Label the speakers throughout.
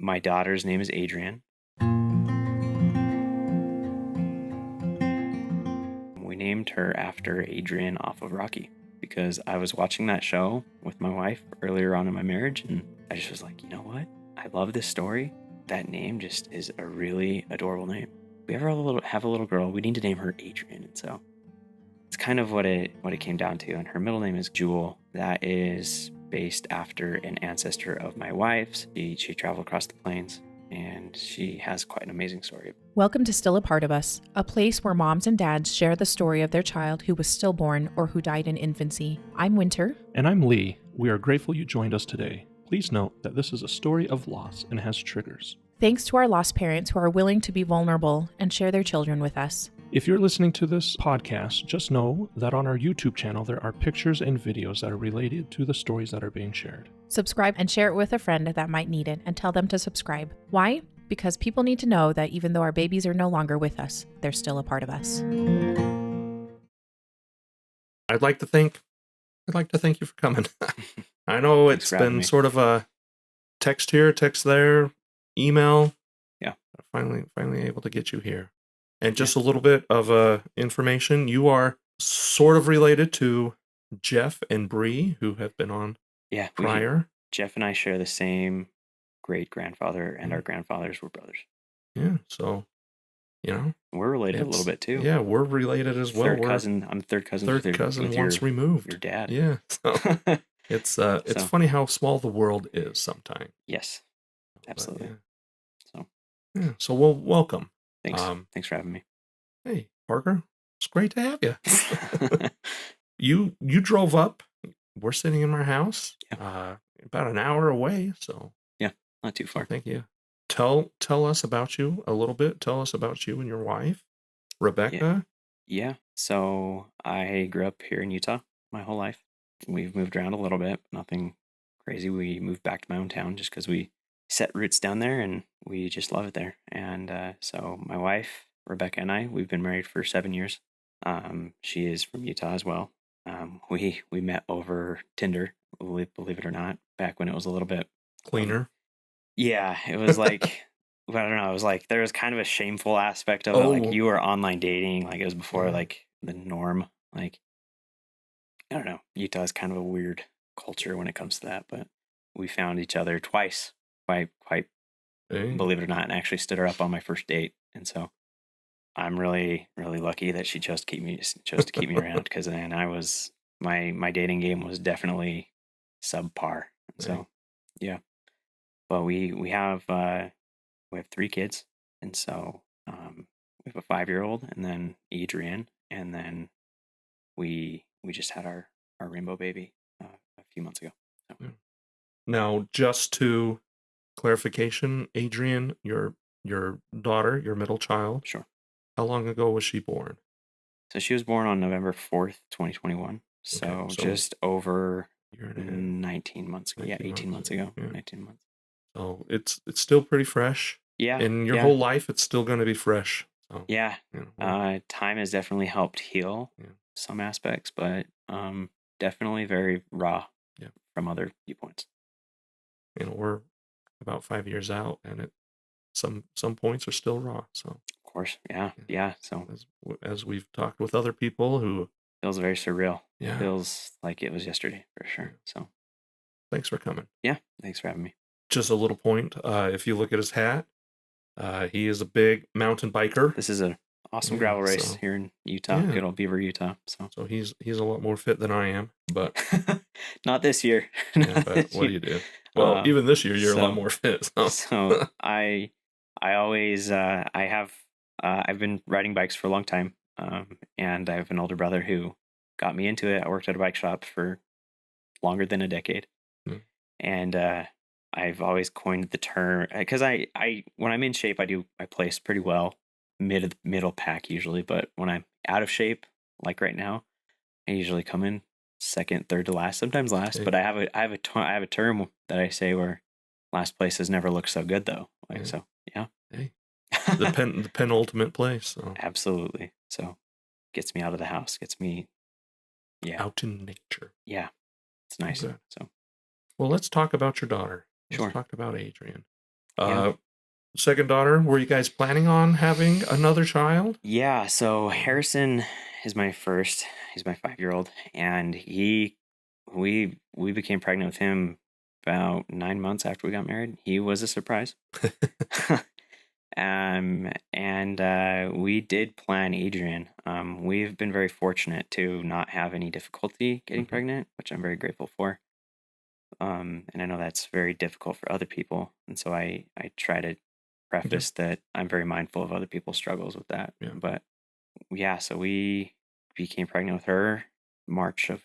Speaker 1: My daughter's name is Adrian. We named her after Adrian off of Rocky because I was watching that show with my wife earlier on in my marriage, and I just was like, you know what? I love this story. That name just is a really adorable name. If we ever have a little girl, we need to name her Adrian. And so it's kind of what it came down to. And her middle name is Jewel. That is based after an ancestor of my wife's. She traveled across the plains, and she has quite an amazing story.
Speaker 2: Welcome to Still a Part of Us, a place where moms and dads share the story of their child who was stillborn or who died in infancy. I'm Winter.
Speaker 3: And I'm Lee. We are grateful you joined us today. Please note that this is a story of loss and has triggers.
Speaker 2: Thanks to our lost parents who are willing to be vulnerable and share their children with us.
Speaker 3: If you're listening to this podcast, just know that on our YouTube channel there are pictures and videos that are related to the stories that are being shared.
Speaker 2: Subscribe and share it with a friend that might need it, and tell them to subscribe. Why? Because people need to know that even though our babies are no longer with us, they're still a part of us.
Speaker 3: I'd like to thank you for coming. I know it's been sort of a text here, text there, email.
Speaker 1: Yeah.
Speaker 3: Finally able to get you here. And just a little bit of information. You are sort of related to Jeff and Bree, who have been on prior.
Speaker 1: Jeff and I share the same great-grandfather, and our grandfathers were brothers.
Speaker 3: Yeah, so,
Speaker 1: we're related a little bit, too.
Speaker 3: Yeah, we're related as well.
Speaker 1: I'm third cousin.
Speaker 3: Third cousin once removed.
Speaker 1: Your dad.
Speaker 3: Yeah, so it's funny how small the world is sometimes.
Speaker 1: Yes, absolutely.
Speaker 3: So welcome.
Speaker 1: Thanks. Thanks for having me.
Speaker 3: Hey, Parker. It's great to have you. You drove up. We're sitting in our house, about an hour away. So
Speaker 1: yeah, not too far.
Speaker 3: Thank you. Tell us about you a little bit. Tell us about you and your wife, Rebecca.
Speaker 1: Yeah. So I grew up here in Utah my whole life. We've moved around a little bit. Nothing crazy. We moved back to my own town just because we set roots down there and we just love it there. And so my wife, Rebecca, and we've been married for 7 years. She is from Utah as well. We met over Tinder, believe it or not, back when it was a little bit
Speaker 3: cleaner.
Speaker 1: Yeah, it was like, I don't know, it was like, there was kind of a shameful aspect of it. Like, you were online dating, like it was before like the norm. Like, I don't know, Utah is kind of a weird culture when it comes to that, but we found each other twice. Quite believe it or not, and actually stood her up on my first date. And so I'm really, really lucky that she chose to keep me around, because then my dating game was definitely subpar. So yeah, but we have 3 kids, and so we have a 5-year-old, and then Adrian, and then we just had our rainbow baby a few months ago. So.
Speaker 3: Now, just to clarification, Adrian, your daughter, your middle child.
Speaker 1: Sure.
Speaker 3: How long ago was she born?
Speaker 1: So she was born on November 4th, 2021. So just over 19 months ago. 18 months ago.
Speaker 3: Yeah.
Speaker 1: 19 months.
Speaker 3: So it's still pretty fresh.
Speaker 1: Yeah.
Speaker 3: In your whole life, it's still going to be fresh. So,
Speaker 1: yeah. Time has definitely helped heal some aspects, but definitely very raw from other viewpoints.
Speaker 3: We're about 5 years out, and some points are still raw. So
Speaker 1: of course, yeah. So
Speaker 3: as we've talked with other people who
Speaker 1: feels very surreal.
Speaker 3: Yeah,
Speaker 1: feels like it was yesterday for sure. So
Speaker 3: thanks for coming.
Speaker 1: Yeah, thanks for having me.
Speaker 3: Just a little point. If you look at his hat, he is a big mountain biker.
Speaker 1: This is an awesome gravel race here in Utah, good old Beaver, Utah. So
Speaker 3: he's a lot more fit than I am, but
Speaker 1: not this year.
Speaker 3: But what do you do? Well, even this year, you're a lot more fit.
Speaker 1: So I always I've been riding bikes for a long time, and I have an older brother who got me into it. I worked at a bike shop for longer than a decade, and I've always coined the term, because I when I'm in shape, I place pretty well, middle pack usually, but when I'm out of shape, like right now, I usually come in second, third to last, sometimes last. But I have a term that I say where last place has never looked so good, though. Like so, yeah.
Speaker 3: Hey, the penultimate place. So.
Speaker 1: Absolutely. So, gets me out of the house, gets me,
Speaker 3: out in nature.
Speaker 1: Yeah, it's nice.
Speaker 3: Okay.
Speaker 1: So,
Speaker 3: well, let's talk about your daughter.
Speaker 1: Sure.
Speaker 3: Let's talk about Adrian. Second daughter, were you guys planning on having another child?
Speaker 1: Yeah, so Harrison is my first. He's my 5-year-old, and we became pregnant with him about 9 months after we got married. He was a surprise. And we did plan Adrian. We've been very fortunate to not have any difficulty getting pregnant, which I'm very grateful for. And I know that's very difficult for other people, and so I try to preface that I'm very mindful of other people's struggles with that.
Speaker 3: Yeah.
Speaker 1: But yeah, so we became pregnant with her March or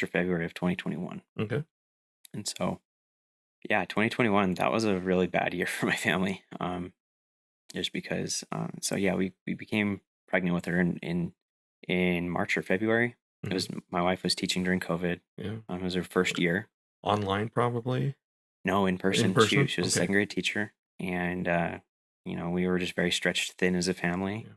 Speaker 1: February of 2021.
Speaker 3: Okay.
Speaker 1: And so, yeah, 2021, that was a really bad year for my family. Just because, so yeah, we became pregnant with her in March or February. It was, my wife was teaching during COVID.
Speaker 3: Yeah.
Speaker 1: It was her first year.
Speaker 3: Online, probably?
Speaker 1: No, in person.
Speaker 3: In person?
Speaker 1: She was a second grade teacher. And, we were just very stretched thin as a family. Yeah.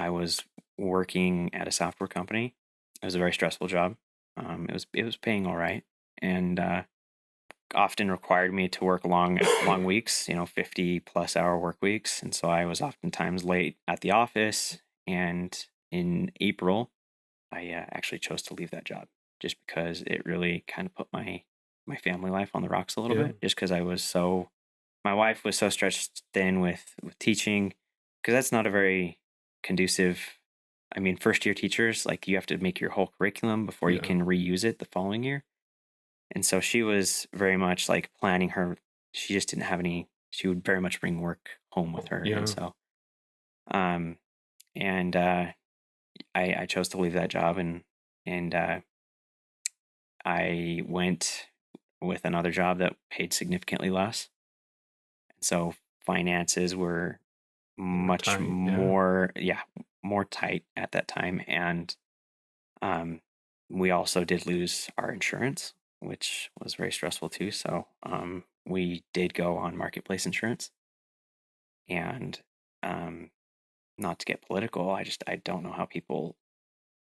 Speaker 1: I was working at a software company. It was a very stressful job. It was paying all right. And, often required me to work long weeks, 50 plus hour work weeks. And so I was oftentimes late at the office. And in April, I actually chose to leave that job just because it really kind of put my family life on the rocks a little bit, just because my wife was so stretched thin with teaching, because that's not a very conducive, first year teachers, like you have to make your whole curriculum before you can reuse it the following year. And so she was very much like planning her, she just didn't have any, she would very much bring work home with her. And so, I chose to leave that job, and I went with another job that paid significantly less. And so finances were much tight, more tight at that time. And we also did lose our insurance, which was very stressful too. So we did go on marketplace insurance, and not to get political, I don't know how people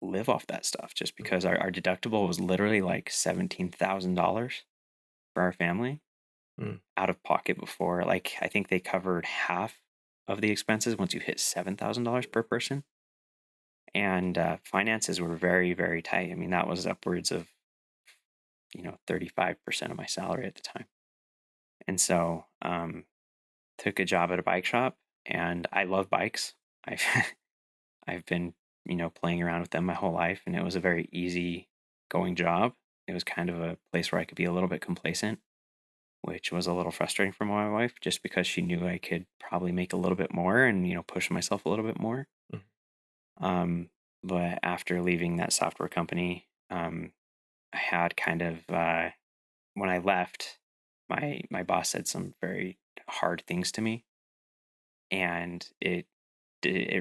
Speaker 1: live off that stuff, just because our deductible was literally like $17,000 for our family out of pocket before. Like, I think they covered half of the expenses once you hit $7,000 per person. And finances were very, very tight. That was upwards of 35% of my salary at the time. And so took a job at a bike shop, and I love bikes. I've been playing around with them my whole life, and it was a very easy going job. It was kind of a place where I could be a little bit complacent, which was a little frustrating for my wife, just because she knew I could probably make a little bit more and push myself a little bit more. But after leaving that software company, I had kind of when I left, my boss said some very hard things to me, and it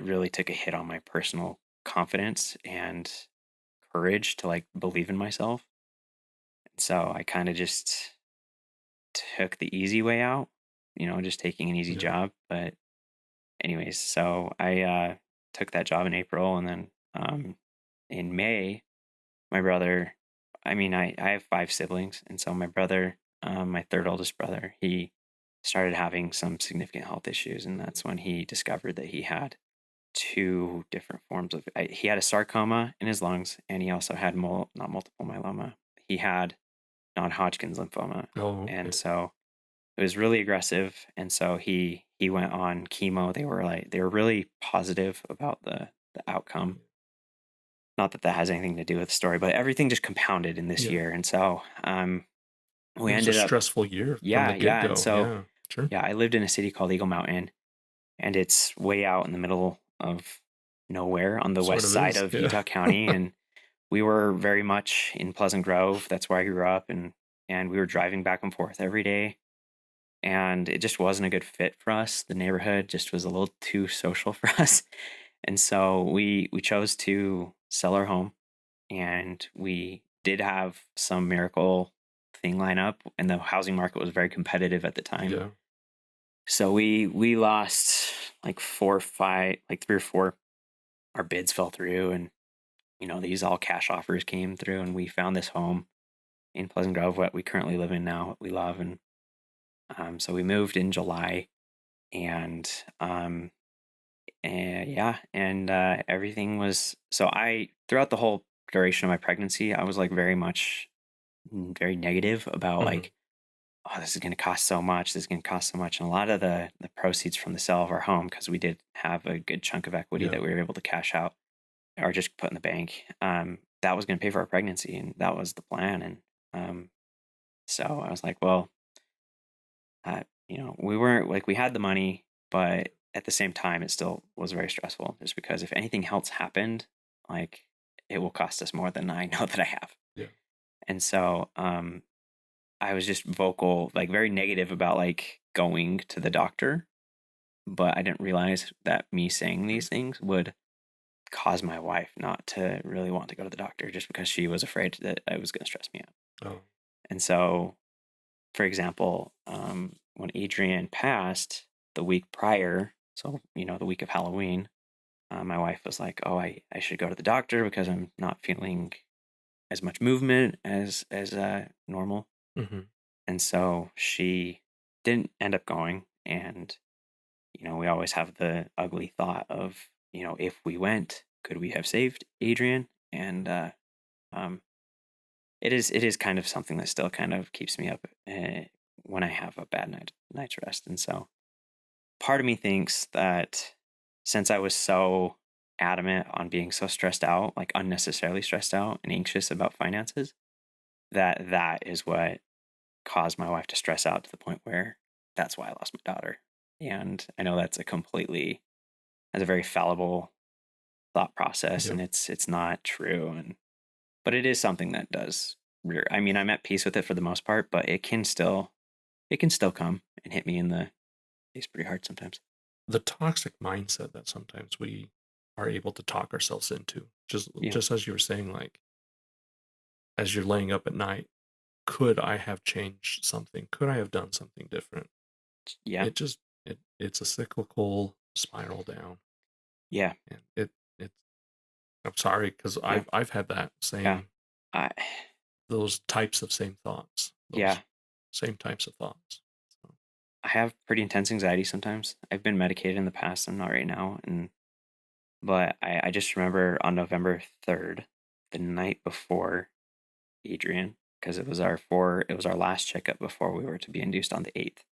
Speaker 1: really took a hit on my personal confidence and courage to like believe in myself. And so I kind of just took the easy way out, just taking an easy job. But anyways, so I took that job in April, and then in May, my brother, I have 5 siblings, and so my brother, my third oldest brother, he started having some significant health issues, and that's when he discovered that he had 2 different forms of, he had a sarcoma in his lungs, and he also had not multiple myeloma. He had non-Hodgkin's lymphoma. Okay. And so it was really aggressive, and so he went on chemo. They were really positive about the outcome. Not that has anything to do with the story, but everything just compounded in this year. And so we ended up,
Speaker 3: stressful year.
Speaker 1: Yeah,
Speaker 3: from the get-go.
Speaker 1: And so
Speaker 3: yeah, sure.
Speaker 1: I lived in a city called Eagle Mountain, and it's way out in the middle of nowhere on the west side of Utah County. And we were very much in Pleasant Grove. That's where I grew up, and we were driving back and forth every day. And it just wasn't a good fit for us. The neighborhood just was a little too social for us. And so we chose to sell our home, and we did have some miracle thing line up, and the housing market was very competitive at the time. Yeah. So we lost like 4 or 5, like 3 or 4. Our bids fell through, and these all cash offers came through, and we found this home in Pleasant Grove, what we currently live in now, what we love. And So we moved in July, and everything was, so throughout the whole duration of my pregnancy, I was like very much very negative about like, oh, this is going to cost so much. This is going to cost so much. And a lot of the proceeds from the sale of our home, because we did have a good chunk of equity that we were able to cash out or just put in the bank, that was going to pay for our pregnancy, and that was the plan. And so I was like, well, we weren't like, we had the money, but at the same time, it still was very stressful, just because if anything else happened, like, it will cost us more than I know that I have.
Speaker 3: Yeah.
Speaker 1: And so I was just vocal, like very negative about like going to the doctor, but I didn't realize that me saying these things would cause my wife not to really want to go to the doctor, just because she was afraid that it was going to stress me out.
Speaker 3: Oh.
Speaker 1: And so, for example, when Adrian passed the week prior, so, the week of Halloween, my wife was like, oh, I should go to the doctor because I'm not feeling as much movement as normal. And so she didn't end up going. And, we always have the ugly thought of, if we went, could we have saved Adrian? And it is kind of something that still kind of keeps me up when I have a bad night's rest. And so part of me thinks that since I was so adamant on being so stressed out, like unnecessarily stressed out and anxious about finances, that is what caused my wife to stress out to the point where that's why I lost my daughter. And I know that's a very fallible thought process, and it's not true. But it is something that does rear. I mean, I'm at peace with it for the most part, but it can still come and hit me in the face pretty hard sometimes.
Speaker 3: The toxic mindset that sometimes we are able to talk ourselves into, just as you were saying, like, as you're laying up at night, could I have changed something? Could I have done something different?
Speaker 1: Yeah.
Speaker 3: It's a cyclical spiral down.
Speaker 1: Yeah.
Speaker 3: And it's I'm sorry, because I've had that same those types of same thoughts. Same types of thoughts. So.
Speaker 1: I have pretty intense anxiety sometimes. I've been medicated in the past. I'm not right now. But I just remember on November 3rd, the night before Adrian, because it was our last checkup before we were to be induced on the 8th.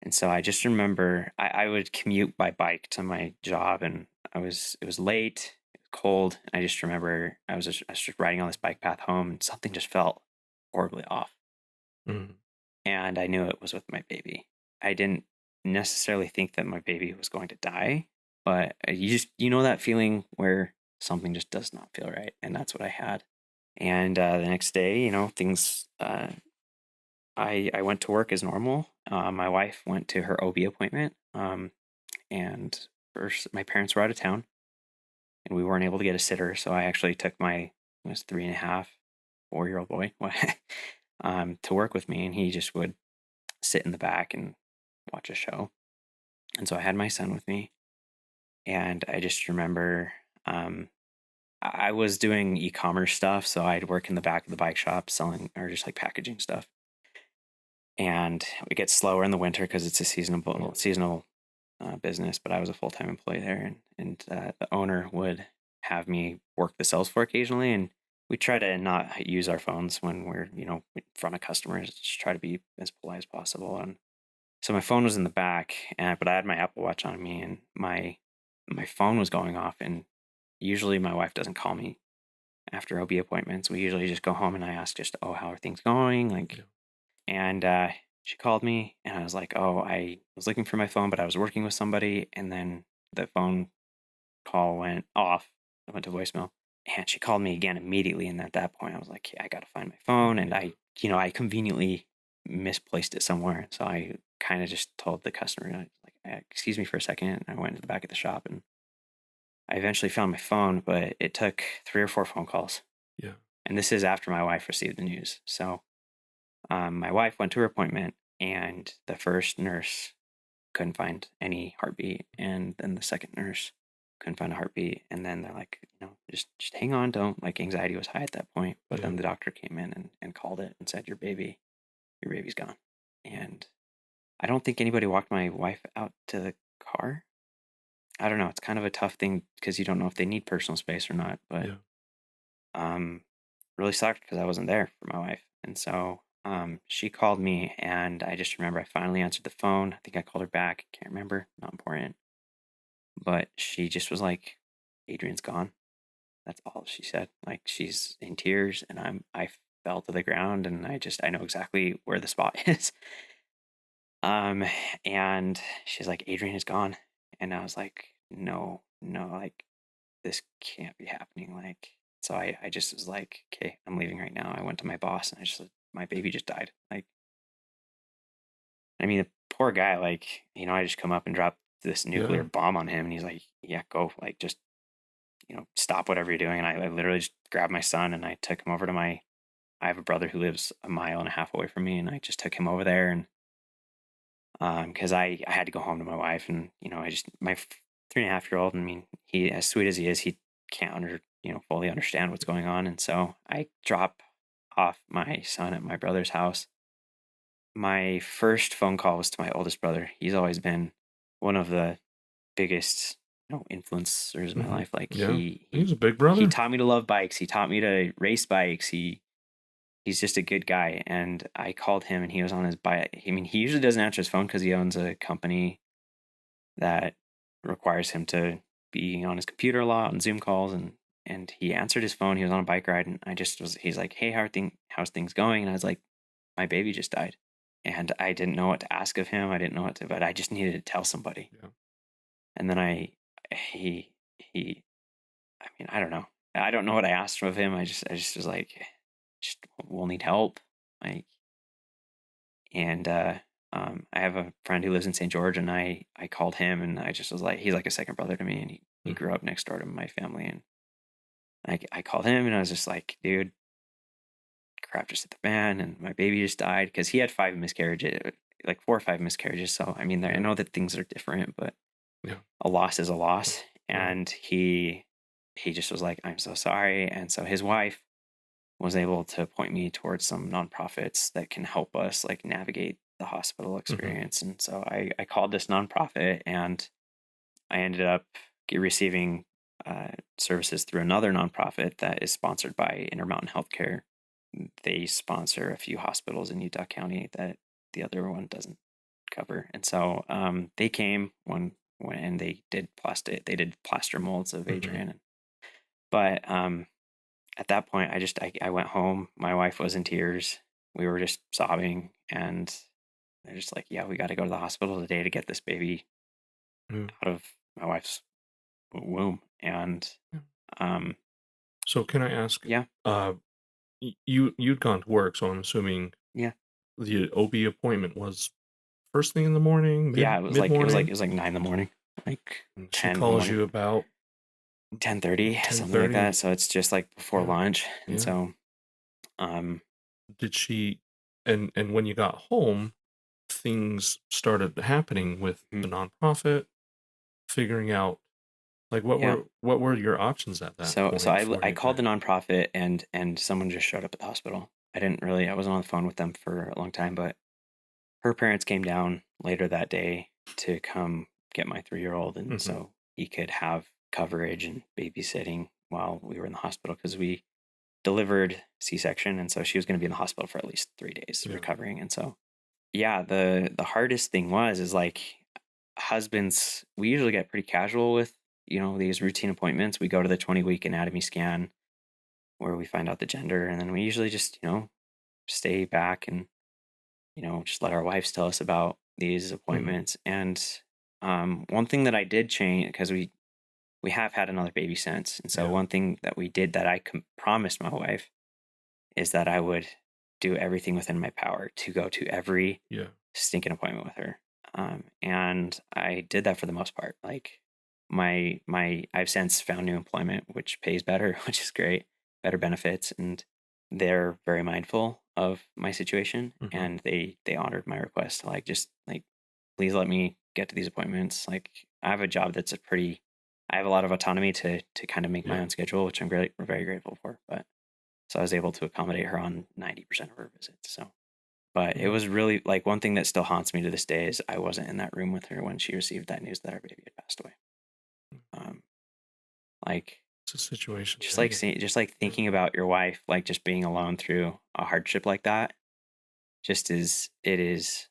Speaker 1: And so I just remember I would commute by bike to my job, and it was late, it was cold. And I just remember I was just riding on this bike path home, and something just felt horribly off. And I knew it was with my baby. I didn't necessarily think that my baby was going to die, but you know that feeling where something just does not feel right. And that's what I had. And the next day, things, I went to work as normal. My wife went to her OB appointment. And first, my parents were out of town, and we weren't able to get a sitter. So I actually took my 3.5, 4-year-old boy to work with me, and he just would sit in the back and watch a show. And so I had my son with me, and I just remember I was doing e-commerce stuff, so I'd work in the back of the bike shop selling or just like packaging stuff. And it gets slower in the winter because it's a seasonal business, but I was a full-time employee there, and the owner would have me work the sales floor occasionally, and we try to not use our phones when we're in front of customers. Just try to be as polite as possible. And so my phone was in the back, but I had my Apple Watch on me, and my phone was going off. And usually my wife doesn't call me after OB appointments. We usually just go home, and I ask just, oh, how are things going? And she called me, and I was like, oh, I was looking for my phone, but I was working with somebody. And then the phone call went off. I went to voicemail, and she called me again immediately. And at that point I was like, I got to find my phone. And I conveniently misplaced it somewhere. So I kind of just told the customer, like, excuse me for a second. And I went to the back of the shop, and I eventually found my phone, but it took 3 or 4 phone calls.
Speaker 3: Yeah.
Speaker 1: And this is after my wife received the news. So my wife went to her appointment, and the first nurse couldn't find any heartbeat, and then the second nurse couldn't find a heartbeat. And then they're like, just hang on, don't, like, anxiety was high at that point. But then the doctor came in and called it and said, your baby's gone. And I don't think anybody walked my wife out to the car. I don't know. It's kind of a tough thing because you don't know if they need personal space or not. But
Speaker 3: Yeah.
Speaker 1: really sucked because I wasn't there for my wife, and so she called me, and I just remember I finally answered the phone. I think I called her back. Can't remember. Not important. But she just was like, "Adrian's gone." That's all she said. Like she's in tears, and I fell to the ground, and I know exactly where the spot is. Um, and she's like, "Adrian is gone," and I was like, "No, no, like this can't be happening." Like, so I just was like, "Okay, I'm leaving right now." I went to my boss, and I just said, "My baby just died." Like, I mean, the poor guy. Like, I just come up and drop this nuclear
Speaker 3: Yeah.
Speaker 1: bomb on him, and he's like, "Yeah, go. Like, just stop whatever you're doing." And I literally just grabbed my son and I took him over to I have a brother who lives a mile and a half away from me, and I just took him over there, and because I had to go home to my wife, and I just my 3.5-year old. I mean, he, as sweet as he is, he can't fully understand what's going on, and so I drop off my son at my brother's house. My first phone call was to my oldest brother. He's always been one of the biggest influencers in my life. Like
Speaker 3: Yeah.
Speaker 1: he
Speaker 3: He's a big
Speaker 1: he
Speaker 3: brother.
Speaker 1: taught me to love bikes. He taught me to race bikes. He's just a good guy. And I called him, and he was on his bike. I mean, he usually doesn't answer his phone because he owns a company that requires him to be on his computer a lot on Zoom calls, and he answered his phone. He was on a bike ride, and he's like, "Hey, how's things going?" And I was like, "My baby just died." And I didn't know what to ask of him. I didn't know but I just needed to tell somebody.
Speaker 3: Yeah.
Speaker 1: And then he I mean, I don't know. I don't know what I asked of him. I just was like, just, we'll need help. Like, and I have a friend who lives in St. George, and I called him, and I just was like, he's like a second brother to me, and he grew up next door to my family, and I called him, and I was just like, dude, crap just hit the fan, and my baby just died because he had 5 miscarriages, like 4 or 5 miscarriages. So I mean, I know that things are different, but
Speaker 3: Yeah.
Speaker 1: a loss is a loss,
Speaker 3: Right.
Speaker 1: and he just was like, "I'm so sorry," and so his wife was able to point me towards some nonprofits that can help us like navigate the hospital experience. And so I called this nonprofit, and I ended up receiving services through another nonprofit that is sponsored by Intermountain Healthcare. They sponsor a few hospitals in Utah County that the other one doesn't cover. And so they came when they did plaster molds of Adrian. But at that point, I went home. My wife was in tears. We were just sobbing, and they're just like, "Yeah, we got to go to the hospital today to get this baby out of my wife's womb." And
Speaker 3: so can I ask?
Speaker 1: yeah,
Speaker 3: You'd gone to work, so I'm assuming
Speaker 1: yeah,
Speaker 3: the OB appointment was first thing in the morning,
Speaker 1: yeah.
Speaker 3: mid morning.
Speaker 1: It was like 9 in the morning, like
Speaker 3: She
Speaker 1: 10 in the
Speaker 3: calls
Speaker 1: morning,
Speaker 3: you about
Speaker 1: 10:30, something like
Speaker 3: 10:30.
Speaker 1: that. So it's just like before lunch, and
Speaker 3: Yeah.
Speaker 1: so
Speaker 3: Did she? And when you got home, things started happening with the nonprofit, figuring out like
Speaker 1: yeah.
Speaker 3: what were your options at that
Speaker 1: So
Speaker 3: point for
Speaker 1: I called the
Speaker 3: Adrian?
Speaker 1: nonprofit, and someone just showed up at the hospital. I wasn't on the phone with them for a long time, but her parents came down later that day to come get my 3-year-old, and so he could have coverage and babysitting while we were in the hospital because we delivered C-section, and so she was going to be in the hospital for at least 3 days recovering. And so yeah, the hardest thing is like husbands, we usually get pretty casual with these routine appointments. We go to the 20-week anatomy scan where we find out the gender, and then we usually just stay back and just let our wives tell us about these appointments. And one thing that I did change, because we have had another baby since, and so one thing that we did that I promised my wife is that I would do everything within my power to go to every stinking appointment with her. And I did that for the most part. Like I've since found new employment which pays better, which is great, better benefits, and they're very mindful of my situation, and they honored my request to just please let me get to these appointments. Like I have a job that's I have a lot of autonomy to kind of make my own schedule, which I'm very grateful for. But so I was able to accommodate her on 90% of her visits. So But it was really like one thing that still haunts me to this day is I wasn't in that room with her when she received that news that our baby had passed away. Like
Speaker 3: It's a situation.
Speaker 1: just like thinking about your wife, like just being alone through a hardship like that, it is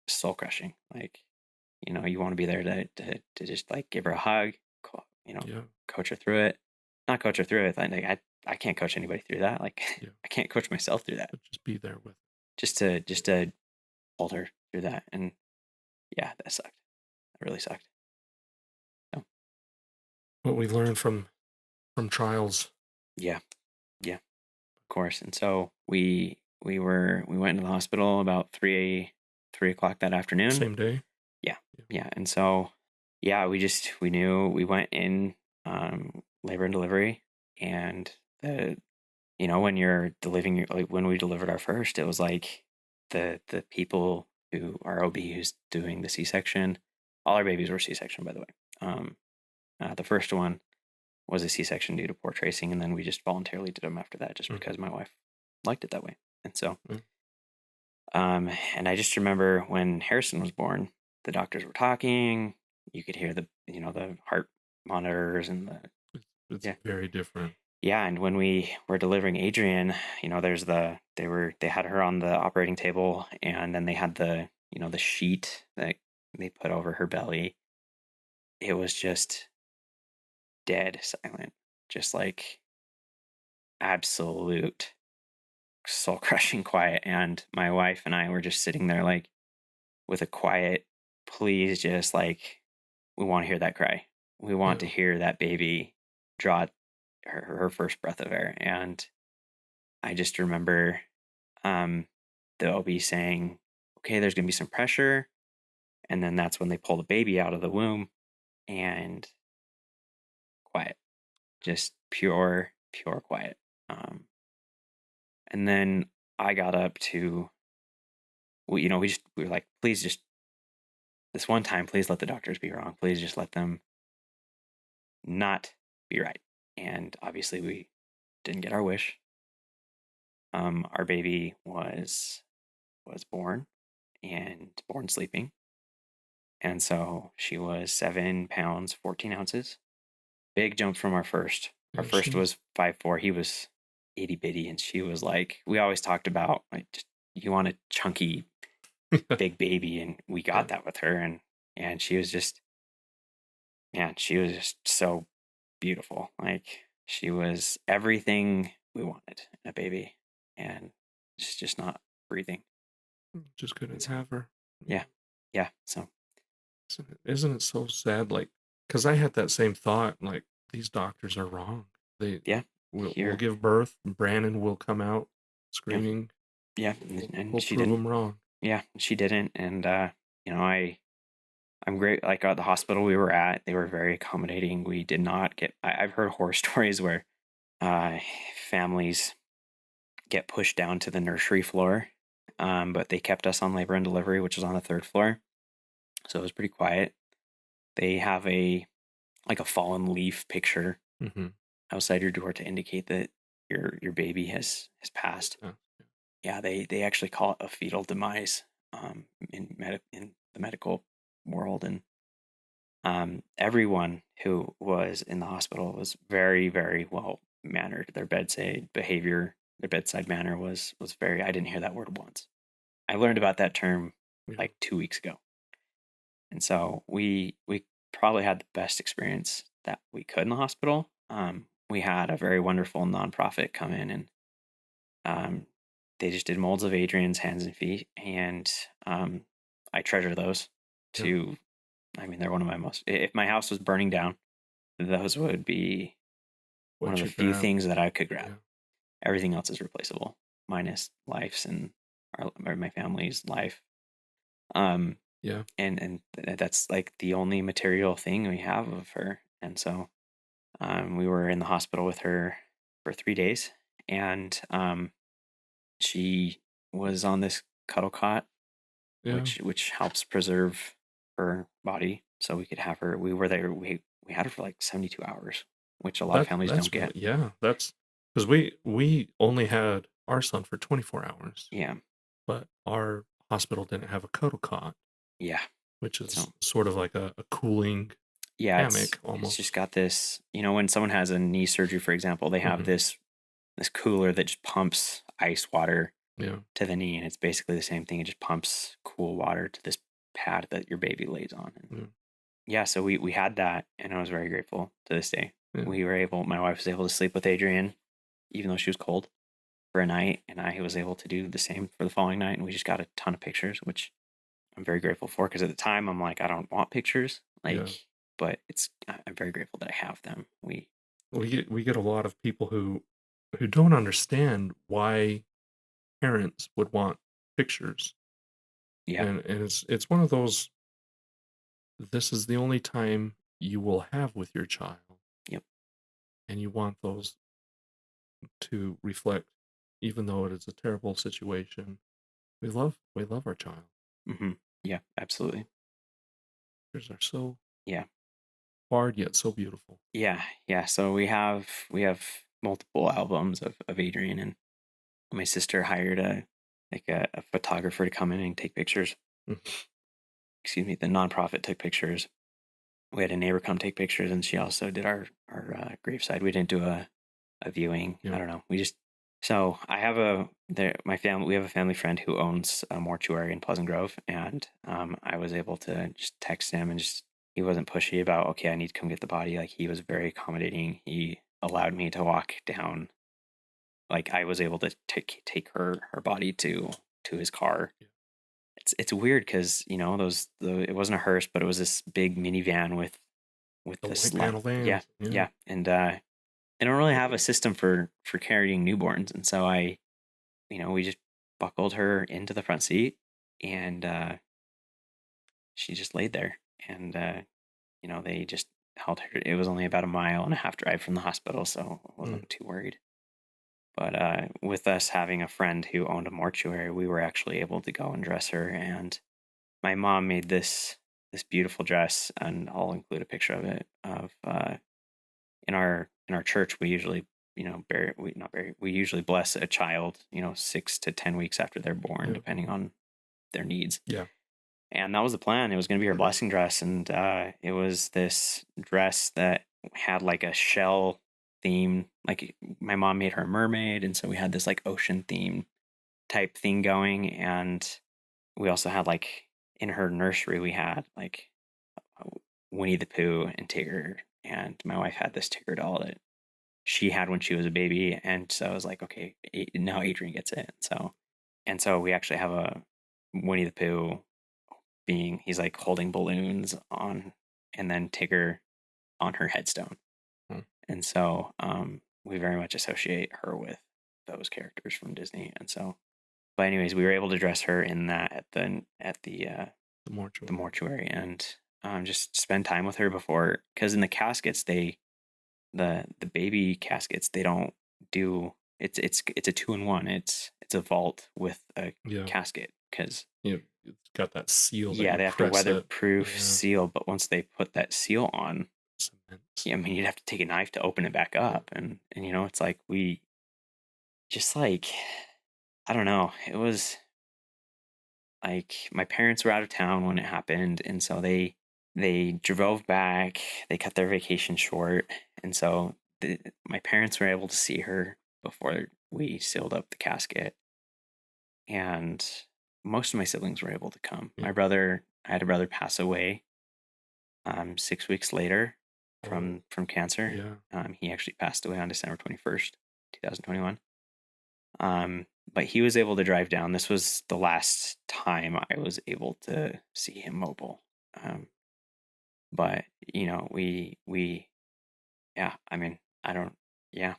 Speaker 1: soul crushing. Like, you want to be there to just like give her a hug, coach her through it. Not coach her through it. I can't coach anybody through that. Like, I can't coach myself through that.
Speaker 3: But just be there with.
Speaker 1: Just to hold her through that, and yeah, that sucked. That really sucked. So.
Speaker 3: What we learned from trials.
Speaker 1: Yeah, of course. And so we went into the hospital about 3 o'clock that afternoon.
Speaker 3: Same day.
Speaker 1: Yeah. And so we knew. We went in labor and delivery, and when you're delivering, like when we delivered our first, it was like the people who our OB who's doing the C-section, all our babies were C-section, by the way. The first one was a C-section due to poor tracing, and then we just voluntarily did them after that, just because my wife liked it that way. And so, and I just remember when Harrison was born, the doctors were talking. You could hear the heart monitors and
Speaker 3: it's very different.
Speaker 1: Yeah, and when we were delivering Adrian, they had her on the operating table, and then they had the sheet that they put over her belly. It was just dead silent, just like absolute soul crushing quiet. And my wife and I were just sitting there like with a quiet, please, just like, we want to hear that cry. We want to hear that baby draw her first breath of air. And I just remember the OB saying, okay, there's gonna be some pressure. And then that's when they pull the baby out of the womb, and quiet, just pure quiet. And then I got up to, we were like, please, just this one time, please let the doctors be wrong. Please just let them not be right. And obviously we didn't get our wish. Our baby was born, and born sleeping. And so she was 7 pounds, 14 ounces. Big jump from our first. Our first was 5'4". He was itty bitty, and she was like, we always talked about, like, just, you want a chunky big baby, and we got that with her. And she was just, she was just so beautiful. Like, she was everything we wanted in a baby, and she's just not breathing.
Speaker 3: Just couldn't have her.
Speaker 1: Yeah. So
Speaker 3: isn't it so sad? Like, because I had that same thought. Like, these doctors are wrong. We'll give birth. Brandon will come out screaming.
Speaker 1: Yeah,
Speaker 3: and we'll prove them wrong.
Speaker 1: Yeah, she didn't. And I'm great. Like, at the hospital we were at, they were very accommodating. We did not get. I've heard horror stories where families get pushed down to the nursery floor, but they kept us on labor and delivery, which was on the 3rd floor, so it was pretty quiet. They have a fallen leaf picture outside your door to indicate that your baby has passed. Yeah, they actually call it a fetal demise in the medical world. And everyone who was in the hospital was very, very well mannered. Their bedside manner was very. I didn't hear that word once. I learned about that term like 2 weeks ago. And so we probably had the best experience that we could in the hospital. We had a very wonderful nonprofit come in, and they just did molds of Adrian's hands and feet, and I treasure those. They're one of my most. If my house was burning down, those would be one of the few things that I could grab. Everything else is replaceable, minus life's and my family's life. And that's like the only material thing we have of her. And so we were in the hospital with her for 3 days, and she was on this cuddle cot, which helps preserve her body, so we could have her. We were there. We had her for like 72 hours, which a lot of families don't get.
Speaker 3: Yeah, that's because we only had our son for 24 hours.
Speaker 1: Yeah.
Speaker 3: but our hospital didn't have a cuddle cot,
Speaker 1: Yeah.
Speaker 3: which is
Speaker 1: So
Speaker 3: sort of like a cooling
Speaker 1: yeah,
Speaker 3: hammock
Speaker 1: it's just
Speaker 3: almost.
Speaker 1: got this, when someone has a knee surgery, for example, they have
Speaker 3: Hmm.
Speaker 1: this cooler that just pumps ice water
Speaker 3: Yeah.
Speaker 1: to the knee, and it's basically the same thing. It just pumps cool water to this pad that your baby lays on. And
Speaker 3: Yeah.
Speaker 1: yeah, so we had that, and I was very grateful to this day.
Speaker 3: Yeah.
Speaker 1: My wife was able to sleep with Adrian, even though she was cold, for a night, and I was able to do the same for the following night, and we just got a ton of pictures, which I'm very grateful for, because at the time I'm like, I don't want pictures,
Speaker 3: Yeah.
Speaker 1: but I'm very grateful that I have them.
Speaker 3: We get a lot of people who don't understand why parents would want pictures,
Speaker 1: Yeah.
Speaker 3: and it's one of those. This is the only time you will have with your child,
Speaker 1: Yep.
Speaker 3: and you want those to reflect, even though it is a terrible situation. We love our child.
Speaker 1: Hmm. Yeah, absolutely.
Speaker 3: Pictures are so
Speaker 1: Yeah.
Speaker 3: hard yet so beautiful.
Speaker 1: Yeah. So we have multiple albums of Adrian, and my sister hired a photographer to come in and take pictures.
Speaker 3: Mhm.
Speaker 1: Excuse me. The nonprofit took pictures. We had a neighbor come take pictures, and she also did our graveside. We didn't do a viewing. I
Speaker 3: Yeah.
Speaker 1: don't know. We just so I have my family. We have a family friend who owns a mortuary in Pleasant Grove, and I was able to just text him, and just he wasn't pushy about, okay, I need to come get the body. Like, he was very accommodating. He allowed me to walk down. Like, I was able to take her body to his car.
Speaker 3: Yeah.
Speaker 1: It's weird because it wasn't a hearse, but it was this big minivan with
Speaker 3: The
Speaker 1: this
Speaker 3: white panel
Speaker 1: yeah,
Speaker 3: vans. Yeah.
Speaker 1: yeah, and they don't really have a system for carrying newborns, and so we just buckled her into the front seat, and she just laid there, and they just held her. It was only about a mile and a half drive from the hospital, so I
Speaker 3: Mm.
Speaker 1: wasn't too worried. But with us having a friend who owned a mortuary, we were actually able to go and dress her, and my mom made this beautiful dress, and I'll include a picture of it. In our church, we usually bury we not bury we usually bless a child 6 to 10 weeks after they're born,
Speaker 3: Yeah.
Speaker 1: depending on their needs.
Speaker 3: Yeah.
Speaker 1: And that was the plan. It was going to be her blessing dress, and it was this dress that had like a shell theme. Like, my mom made her a mermaid, and so we had this like ocean theme type thing going, and we also had, like, in her nursery, we had like Winnie the Pooh and Tigger, and my wife had this Tigger doll that she had when she was a baby, and so I was like, okay, now Adrian gets it. And so we actually have a Winnie the Pooh he's like holding balloons on, and then Tigger on her headstone.
Speaker 3: Hmm.
Speaker 1: And so we very much associate her with those characters from Disney. And so, but anyways, we were able to dress her in that
Speaker 3: The mortuary.
Speaker 1: the mortuary, and just spend time with her before, because in the caskets, the baby caskets, they don't do it's a 2-in-1. It's a vault with a
Speaker 3: Yeah.
Speaker 1: casket, because
Speaker 3: It's got that seal that
Speaker 1: yeah,
Speaker 3: you
Speaker 1: they have to
Speaker 3: press it.
Speaker 1: weatherproof
Speaker 3: Yeah.
Speaker 1: seal, but once they put that seal on,
Speaker 3: Cement.
Speaker 1: I mean, you'd have to take a knife to open it back up, and it's like, we just, like, I don't know. It was like, my parents were out of town when it happened, and so they drove back. They cut their vacation short, and so my parents were able to see her before we sealed up the casket, and most of my siblings were able to come.
Speaker 3: Yeah.
Speaker 1: I had a brother pass away 6 weeks later
Speaker 3: Oh,
Speaker 1: from cancer.
Speaker 3: yeah.
Speaker 1: He actually passed away on December 21st, 2021. But he was able to drive down. This was the last time I was able to see him mobile. But yeah, I mean, I don't, yeah,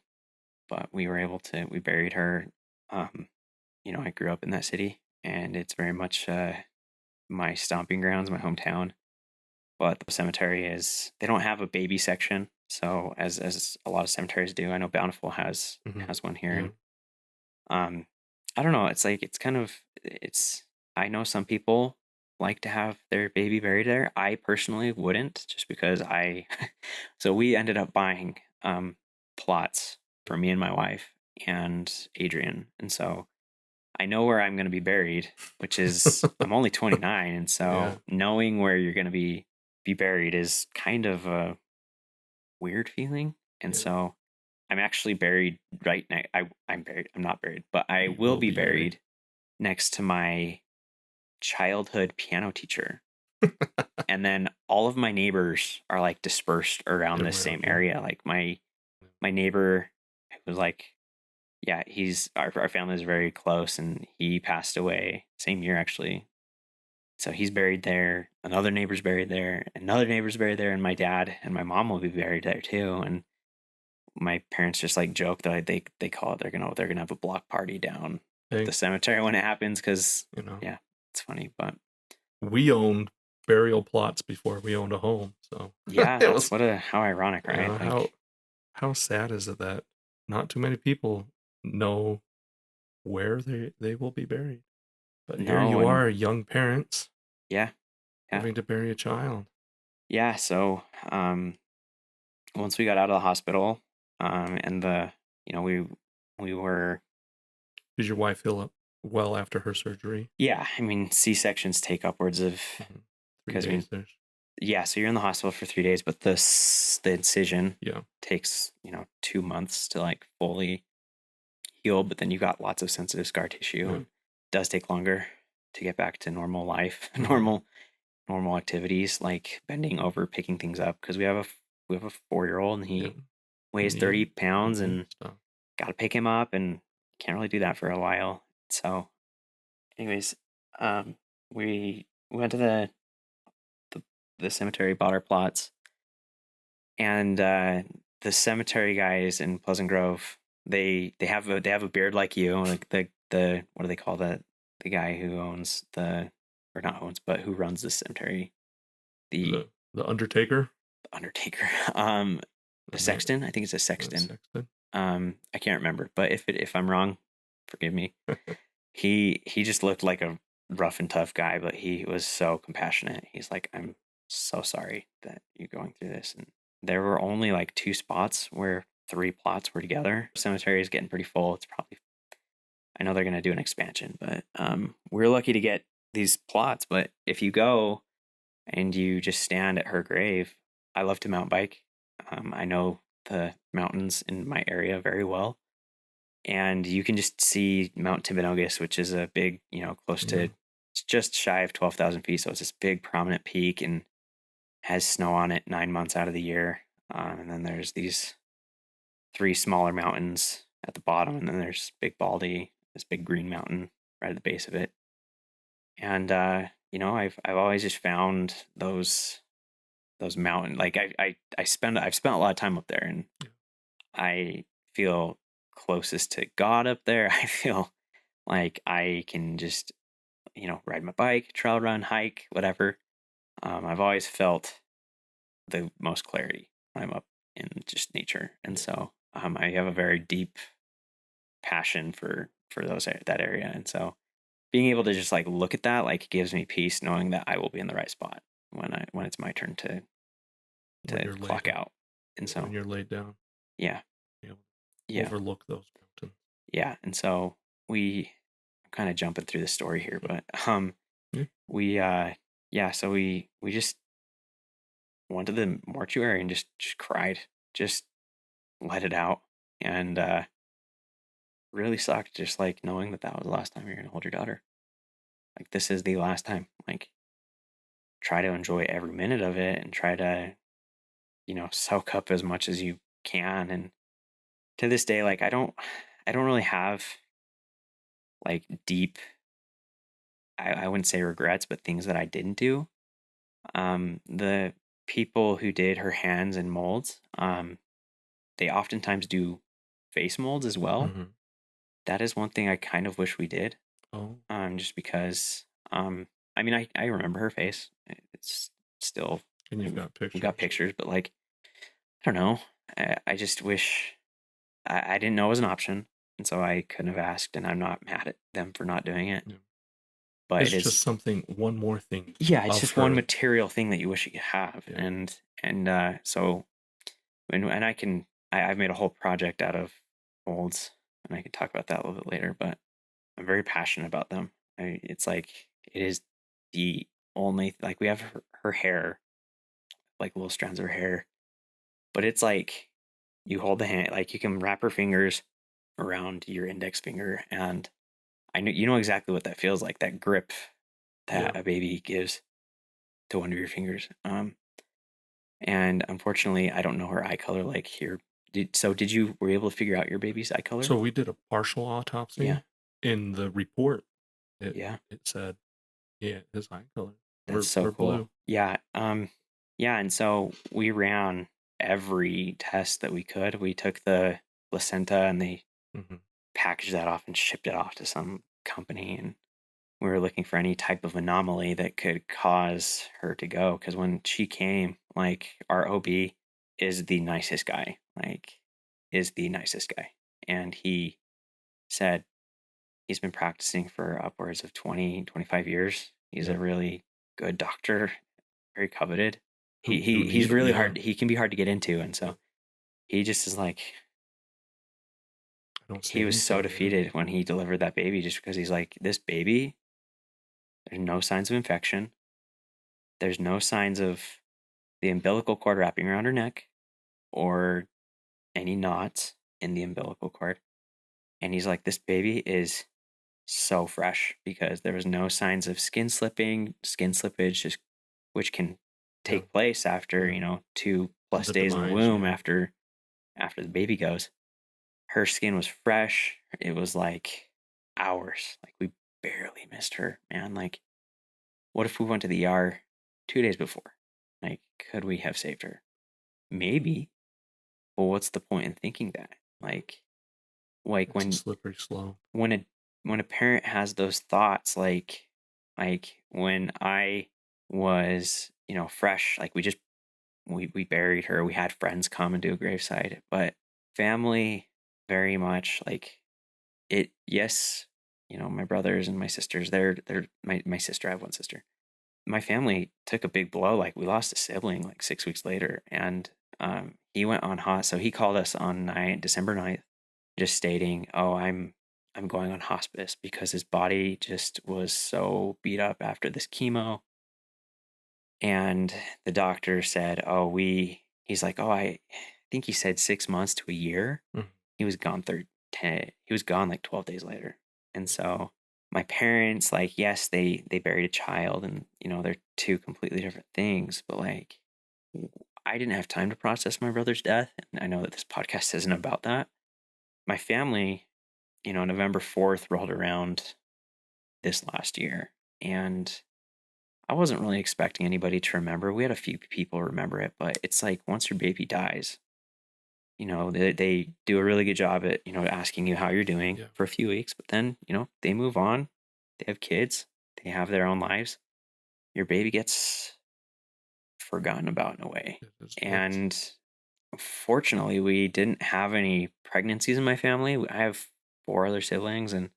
Speaker 1: but we were able to, we buried her. I grew up in that city, and it's very much my stomping grounds, my hometown. But the cemetery they don't have a baby section. So as a lot of cemeteries do, I know Bountiful has one here.
Speaker 3: Yeah.
Speaker 1: And I don't know, it's like, I know some people like to have their baby buried there. I personally wouldn't, just because so we ended up buying plots for me and my wife and Adrian. And so I know where I'm going to be buried, which is I'm only 29, and so knowing where you're going to be buried is kind of a weird feeling. And so I'm actually buried right next. I'm buried. I'm not buried, but I will be buried next to my childhood piano teacher. And then all of my neighbors are like dispersed around this same area. Like my neighbor was like, yeah, he's our family is very close, and he passed away same year actually. So he's buried there. Another neighbor's buried there. Another neighbor's buried there, and my dad and my mom will be buried there too. And my parents just like joke that they call it they're gonna have a block party down the cemetery when it happens, because yeah, it's funny. But
Speaker 3: we owned burial plots before we owned a home, so
Speaker 1: yeah, that's how ironic, right?
Speaker 3: How sad is it that not too many people know where they will be buried? But here you are, young parents.
Speaker 1: Yeah.
Speaker 3: Having to bury a child.
Speaker 1: Yeah. So once we got out of the hospital, and we were.
Speaker 3: Did your wife heal up well after her surgery?
Speaker 1: Yeah, I mean, C-sections take upwards of
Speaker 3: 3 days.
Speaker 1: Yeah, so you're in the hospital for 3 days, but the incision takes 2 months to like fully heal. But then you got lots of sensitive scar tissue. It does take longer to get back to normal life, normal activities like bending over, picking things up, because we have a 4-year-old and he weighs 30 pounds and got to pick him up, and can't really do that for a while. So, anyways, we went to the cemetery, bought our plots, and the cemetery guys in Pleasant Grove, they have a beard like you, like the what do they call the guy who owns or not owns, but who runs the cemetery, the
Speaker 3: undertaker.
Speaker 1: The undertaker. The sexton. I think it's a sexton. I can't remember, but if I'm wrong, forgive me. He just looked like a rough and tough guy, but he was so compassionate. He's like, I'm so sorry that you're going through this. And there were only like 2 spots where 3 plots were together. Cemetery is getting pretty full. It's probably, I know they're going to do an expansion, but we're lucky to get these plots. But if you go and you just stand at her grave, I love to mountain bike. I know the mountains in my area very well. And you can just see Mount Timpanogos, which is a big, close to, it's just shy of 12,000 feet. So it's this big prominent peak and has snow on it 9 months out of the year. And then there's these 3 smaller mountains at the bottom. And then there's Big Baldy, this big green mountain right at the base of it. And, I've always just found those mountain, like I've spent a lot of time up there, and I feel closest to God up there. I feel like I can just, ride my bike, trail run, hike, whatever. I've always felt the most clarity when I'm up in just nature. And so I have a very deep passion for that area. And so being able to just like look at that, like, gives me peace, knowing that I will be in the right spot when it's my turn to clock out. And so
Speaker 3: when you're laid down, overlook those mountains.
Speaker 1: Yeah. And so I'm kind of jumping through the story here, but so we just went to the mortuary and just cried, just let it out, and really sucked, just like knowing that was the last time you're gonna hold your daughter. Like, this is the last time. Like, try to enjoy every minute of it and try to soak up as much as you can. And to this day, like, I don't really have like deep, I wouldn't say regrets, but things that I didn't do. The people who did her hands and molds, they oftentimes do face molds as well. That is one thing I kind of wish we did. Just because, I mean, I remember her face. It's still,
Speaker 3: and you've got pictures.
Speaker 1: We've got pictures, but like, I don't know. I just wish I didn't know it was an option, and so I couldn't have asked. And I'm not mad at them for not doing it. Yeah. But
Speaker 3: it's just one more thing.
Speaker 1: Yeah, it's just one material thing that you wish you could have. Yeah. And so, and I've made a whole project out of molds, and I can talk about that a little bit later. But I'm very passionate about them. It's like it is the only like we have her hair, like little strands of her hair, but it's like you hold the hand, like you can wrap her fingers around your index finger, and I know you know exactly what that feels like, that grip that
Speaker 3: Yeah.
Speaker 1: a baby gives to one of your fingers. And unfortunately, I don't know her eye color like here. Did you were you able to figure out your baby's eye color?
Speaker 3: So we did a partial
Speaker 1: Yeah,
Speaker 3: autopsy. In the report, it
Speaker 1: yeah,
Speaker 3: it said, yeah, his eye color.
Speaker 1: that's so
Speaker 3: We're
Speaker 1: cool.
Speaker 3: blue.
Speaker 1: Yeah, yeah, and so we ran every test that we could. We took the placenta and they
Speaker 3: Hmm.
Speaker 1: packaged that off and shipped it off to some company, and we were looking for any type of anomaly that could cause her to go. Because when she came, like our OB is the nicest guy, like is the nicest guy, and he said he's been practicing for upwards of 20, 25 years. He's
Speaker 3: Yeah.
Speaker 1: a really good doctor, very coveted.
Speaker 3: Who
Speaker 1: He's
Speaker 3: needed?
Speaker 1: really
Speaker 3: Yeah.
Speaker 1: hard. He can be hard to get into, and
Speaker 3: Yeah.
Speaker 1: so he just is like
Speaker 3: I don't see
Speaker 1: he was so
Speaker 3: anything. Yeah.
Speaker 1: defeated when he delivered that baby, just because he's like, this baby, there's no signs of infection. There's no signs of the umbilical cord wrapping around her neck or any knots in the umbilical cord. And he's like, this baby is so fresh because there was no signs of skin slipping, skin slippage, just which can
Speaker 3: Yeah.
Speaker 1: take place after,
Speaker 3: Yeah.
Speaker 1: 2+
Speaker 3: The
Speaker 1: days in the
Speaker 3: demise.
Speaker 1: womb
Speaker 3: Yeah.
Speaker 1: after the baby goes. Her skin was fresh. It was like hours. Like we barely missed her, man. Like, what if we went to the ER 2 days before? Like, could we have saved her? Maybe. Well, what's the point in thinking that? Like
Speaker 3: It's a slippery slope.
Speaker 1: when a parent has those thoughts, like when I was, fresh, like we buried her. We had friends come and do a graveside, but family very much like it. Yes, my brothers and my sisters. They're my sister. I have one sister. My family took a big blow. Like we lost a sibling like 6 weeks later, and he went on hot. So he called us on December 9th, just stating, "Oh, I'm going on hospice because his body just was so beat up after this chemo." And the doctor said, "Oh, he's like, oh, I think he said 6 months to a year."
Speaker 3: Mhm.
Speaker 1: He was gone 10. He was gone like 12 days later, and so my parents, like, yes, they buried a child, and they're two completely different things, but like I didn't have time to process my brother's death, and I know that this podcast isn't about that. My family, November 4th rolled around this last year, and I wasn't really expecting anybody to remember. We had a few people remember it, but it's like once your baby dies, they do a really good job at, asking you how you're doing
Speaker 3: Yeah.
Speaker 1: for a few weeks, but then, they move on. They have kids, they have their own lives. Your baby gets forgotten about in a way. And fortunately, we didn't have any pregnancies in my family. I have 4 other siblings, and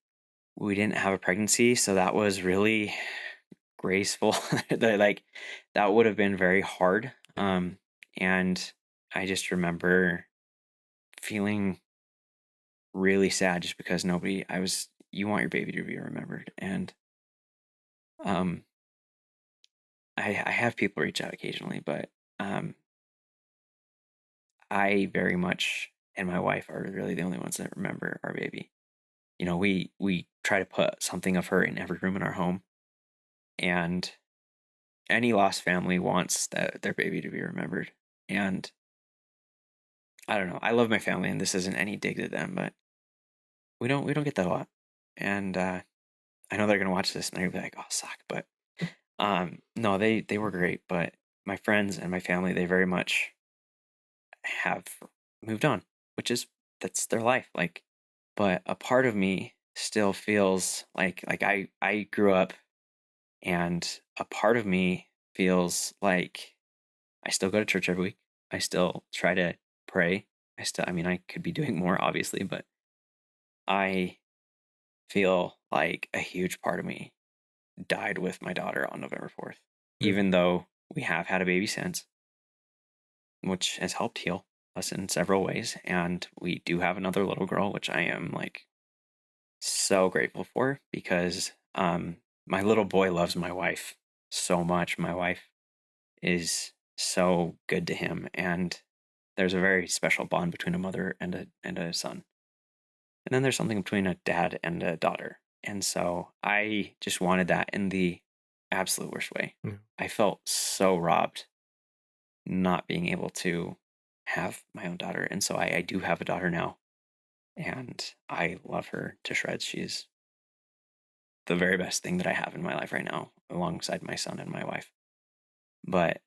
Speaker 1: we didn't have a pregnancy. So that was really graceful. Like that would have been very hard. And I just remember feeling really sad just because you want your baby to be remembered. And um I have people reach out occasionally, but um I very much and my wife are really the only ones that remember our baby. We try to put something of her in every room in our home, and any lost family wants their baby to be remembered. And I don't know. I love my family, and this isn't any dig at them, but we don't get that a lot. And I know they're gonna watch this and they're gonna be like, "Oh, suck," but no, they were great. But my friends and my family, they very much have moved on, which is that's their life. Like, but a part of me still feels like I grew up, and a part of me feels like I still go to church every week. I still try to pray. I mean, I could be doing more, obviously, but I feel like a huge part of me died with my daughter on November 4th,
Speaker 3: Yeah.
Speaker 1: even though we have had a baby since, which has helped heal us in several ways. And we do have another little girl, which I am like so grateful for, because my little boy loves my wife so much. My wife is so good to him, and there's a very special bond between a mother and a son. And then there's something between a dad and a daughter. And so I just wanted that in the absolute worst way.
Speaker 3: Yeah.
Speaker 1: I felt so robbed not being able to have my own daughter. And so I do have a daughter now, and I love her to shreds. She's the very best thing that I have in my life right now, alongside my son and my wife. But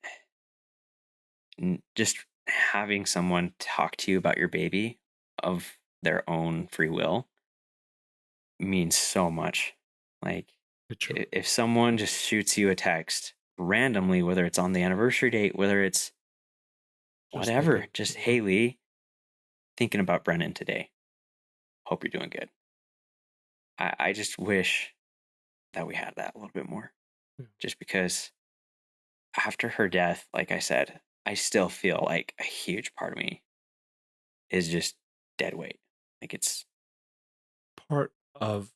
Speaker 1: just having someone talk to you about your baby of their own free will means so much. Like, if someone just shoots you a text randomly, whether it's on the anniversary date, whether it's whatever, just, hey, Lee, thinking about Brennan today. Hope you're doing good. I just wish that we had that a little bit more. Just because after her death, like I said, I still feel like a huge part of me is just dead weight. Like, it's
Speaker 3: part of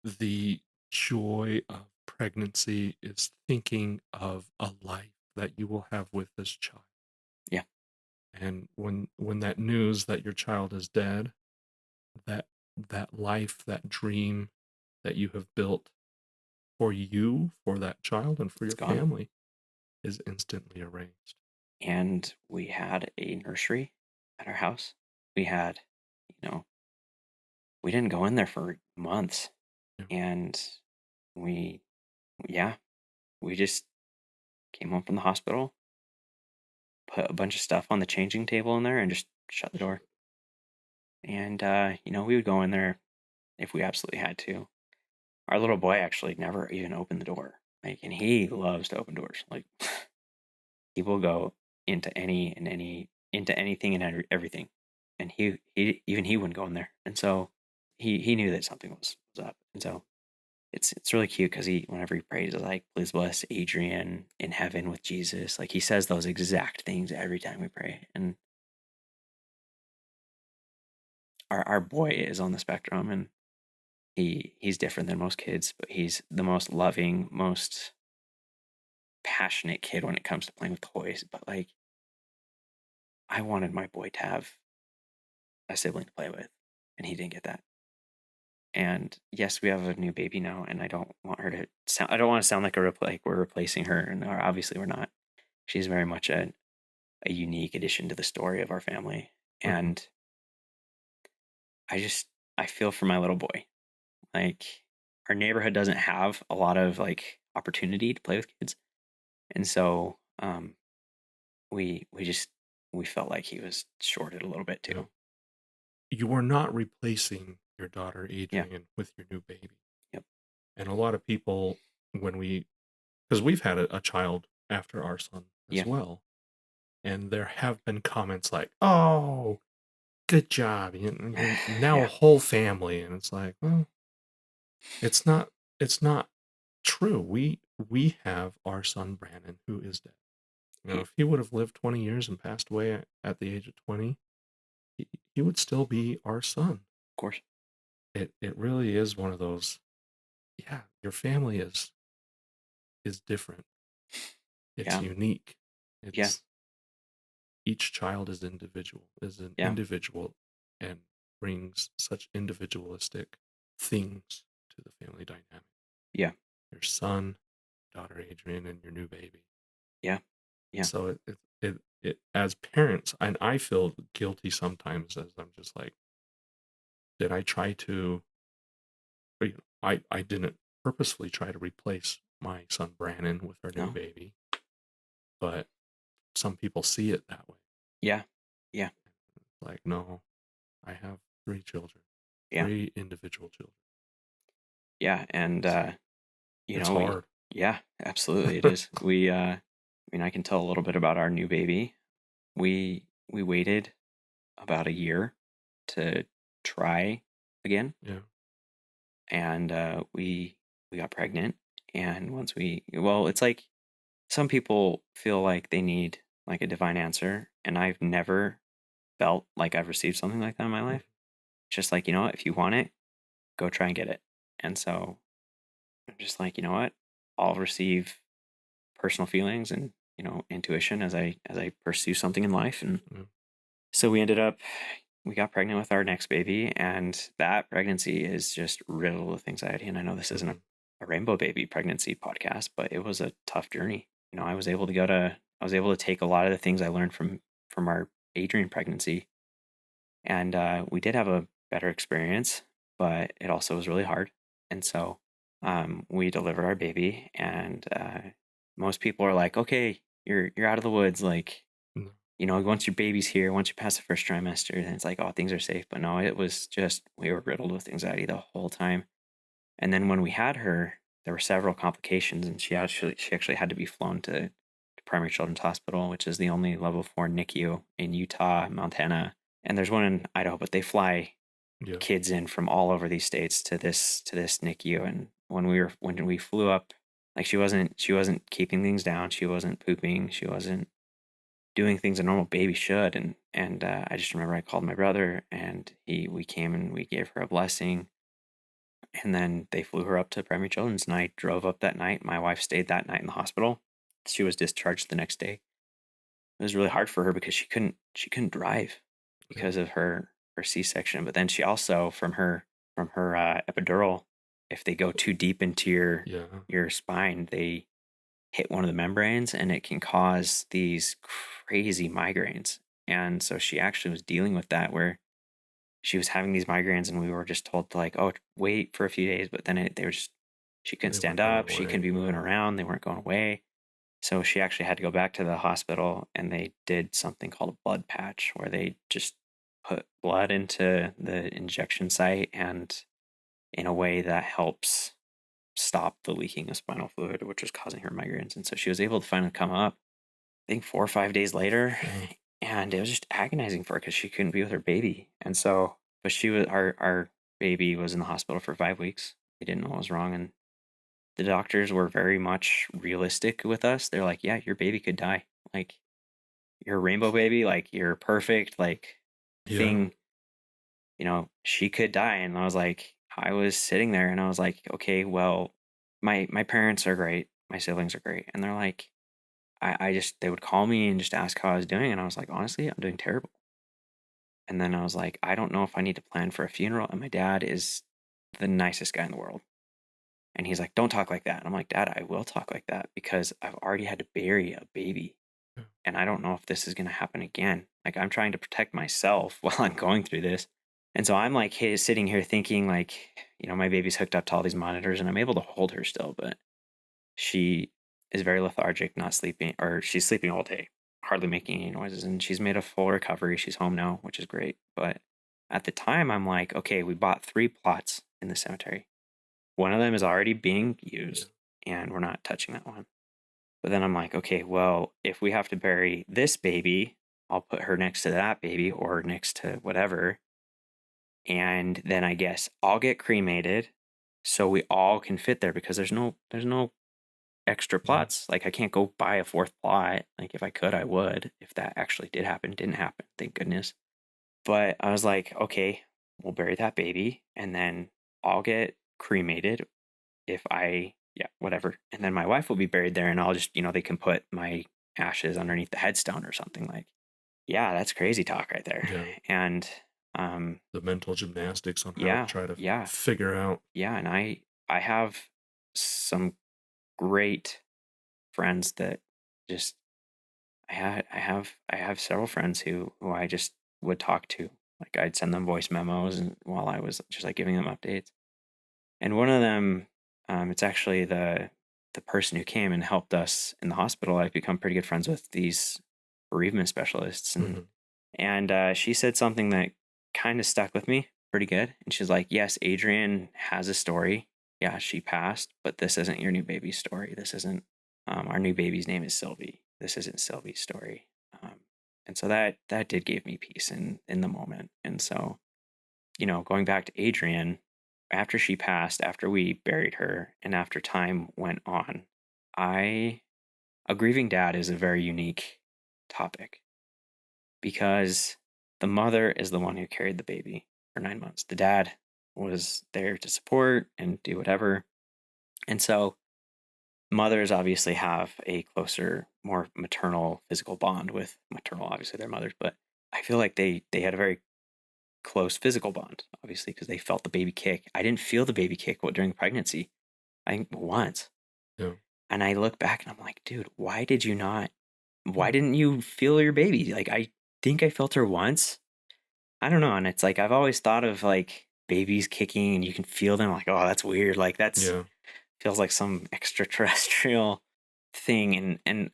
Speaker 3: the joy of pregnancy is thinking of a life that you will have with this child.
Speaker 1: Yeah.
Speaker 3: And when that news that your child is dead, that life, that dream that you have built for you, for that child, and for your family is instantly erased.
Speaker 1: And we had a nursery at our house. We had, we didn't go in there for months.
Speaker 3: Yeah.
Speaker 1: And we just came home from the hospital, put a bunch of stuff on the changing table in there, and just shut the door. And, we would go in there if we absolutely had to. Our little boy actually never even opened the door. Like, and he loves to open doors. Like, he will go into into anything and everything. And he wouldn't go in there. And so he knew that something was up. And so it's really cute, because whenever he prays, like, please bless Adrian in heaven with Jesus. Like, he says those exact things every time we pray. And our boy is on the spectrum, and he's different than most kids, but he's the most loving, most passionate kid when it comes to playing with toys. But, like, I wanted my boy to have a sibling to play with, and he didn't get that. And yes, we have a new baby now, and I don't want her to sound. I don't want to sound like like we're replacing her, and obviously we're not. She's very much a unique addition to the story of our family, and I feel for my little boy. Like, our neighborhood doesn't have a lot of, like, opportunity to play with kids, and so we felt like he was shorted a little bit too.
Speaker 3: You are not replacing your daughter Adrian with your new baby.
Speaker 1: Yep.
Speaker 3: And a lot of people, because we've had a child after our son as well, and there have been comments like, "Oh, good job, you're now a whole family," and it's like, well, it's not true. We have our son Brandon, who is dead. If he would have lived 20 years and passed away at the age of 20, he would still be our son.
Speaker 1: Of course.
Speaker 3: It really is one of those, your family is different. It's unique. It's each child is an individual and brings such individualistic things to the family dynamic.
Speaker 1: Yeah.
Speaker 3: Your son, daughter Adrian, and your new baby.
Speaker 1: Yeah. Yeah.
Speaker 3: So it as parents, and I feel guilty sometimes, as I'm just like, did I try to, I didn't purposefully try to replace my son Brandon with our new baby, but some people see it that way.
Speaker 1: Yeah. Yeah.
Speaker 3: Like, no, I have 3 children.
Speaker 1: Yeah.
Speaker 3: 3 individual children.
Speaker 1: Yeah. And,
Speaker 3: it's hard.
Speaker 1: Yeah, absolutely. It is. I can tell a little bit about our new baby. We waited about a year to try again.
Speaker 3: Yeah.
Speaker 1: And we got pregnant. And once it's like, some people feel like they need, like, a divine answer, and I've never felt like I've received something like that in my life. Just like, if you want it, go try and get it. And so I'm just like, you know what? I'll receive personal feelings and, intuition as I pursue something in life. And so we got pregnant with our next baby, and that pregnancy is just riddled with anxiety. And I know this isn't a rainbow baby pregnancy podcast, but it was a tough journey. I was able to take a lot of the things I learned from our Adrian pregnancy, and we did have a better experience, but it also was really hard. And so we delivered our baby, and most people are like, okay, you're out of the woods. Like, once your baby's here, once you pass the first trimester, then it's like, oh, things are safe. But no, it was just, we were riddled with anxiety the whole time. And then when we had her, there were several complications, and she actually had to be flown to Primary Children's Hospital, which is the only level 4 NICU in Utah, Montana, and there's one in Idaho. But they fly kids in from all over these states to this NICU. And when we flew up, like, she wasn't keeping things down, she wasn't pooping, she wasn't doing things a normal baby should. And I just remember I called my brother, and we came and we gave her a blessing. And then they flew her up to Primary Children's, and I drove up that night. My wife stayed that night in the hospital. She was discharged the next day. It was really hard for her because she couldn't drive because of her C-section. But then she also, from her epidural, if they go too deep into your spine, they hit one of the membranes, and it can cause these crazy migraines. And so she actually was dealing with that, where she was having these migraines, and we were just told to, like, oh, wait for a few days. But then she couldn't stand up, she couldn't be moving around, they weren't going away. So she actually had to go back to the hospital, and they did something called a blood patch, where they just put blood into the injection site, and in a way that helps stop the leaking of spinal fluid, which was causing her migraines. And so she was able to finally come up, I think 4 or 5 days later, and it was just agonizing for her because she couldn't be with her baby. And so, but our baby was in the hospital for 5 weeks. They didn't know what was wrong, and the doctors were very much realistic with us. They're like, yeah, your baby could die. Like, you're a rainbow baby, like, you're perfect, like, thing, she could die. And I was sitting there, and I was like, okay, well, my parents are great, my siblings are great. And they're like, they would call me and just ask how I was doing. And I was like, honestly, I'm doing terrible. And then I was like, I don't know if I need to plan for a funeral. And my dad is the nicest guy in the world. And he's like, don't talk like that. And I'm like, Dad, I will talk like that because I've already had to bury a baby. And I don't know if this is going to happen again. Like, I'm trying to protect myself while I'm going through this. And so I'm like, hey, sitting here thinking, like, my baby's hooked up to all these monitors, and I'm able to hold her still, but she is very lethargic, not sleeping, or she's sleeping all day, hardly making any noises. And she's made a full recovery. She's home now, which is great. But at the time, I'm like, okay, we bought 3 plots in the cemetery. One of them is already being used, and we're not touching that one. But then I'm like, okay, well, if we have to bury this baby, I'll put her next to that baby or next to whatever. And then I guess I'll get cremated so we all can fit there, because there's no extra plots. Like, I can't go buy a 4th plot. Like, if I could, I would. If that actually did happen, didn't happen, thank goodness. But I was like, okay, we'll bury that baby, and then I'll get cremated whatever. And then my wife will be buried there, and I'll just, they can put my ashes underneath the headstone or something. Like, yeah, that's crazy talk right there.
Speaker 3: Yeah.
Speaker 1: And
Speaker 3: the mental gymnastics on how to try to figure out.
Speaker 1: Yeah, and I have some great friends that just I have several friends who I just would talk to. Like, I'd send them voice memos, and while I was just like giving them updates. And one of them, it's actually the person who came and helped us in the hospital. I've become pretty good friends with these bereavement specialists, and she said something that kind of stuck with me pretty good. And she's like, yes, Adrian has a story. Yeah, she passed, but this isn't your new baby's story. This isn't, our new baby's name is Sylvie. This isn't Sylvie's story. And so that did give me peace in the moment. And so, going back to Adrian, after she passed, after we buried her, and after time went on, a grieving dad is a very unique topic, because the mother is the one who carried the baby for 9 months. The dad was there to support and do whatever. And so mothers obviously have a closer, more maternal physical bond with maternal, obviously their mothers, but I feel like they had a very close physical bond, obviously, because they felt the baby kick. I didn't feel the baby kick during pregnancy. I think once.
Speaker 3: Yeah.
Speaker 1: And I look back and I'm like, dude, why didn't you feel your baby? Like, I think I felt her once. I don't know. And it's like, I've always thought of like babies kicking and you can feel them. Like, oh, that's weird. Like, that's
Speaker 3: Yeah.
Speaker 1: feels like some extraterrestrial thing. And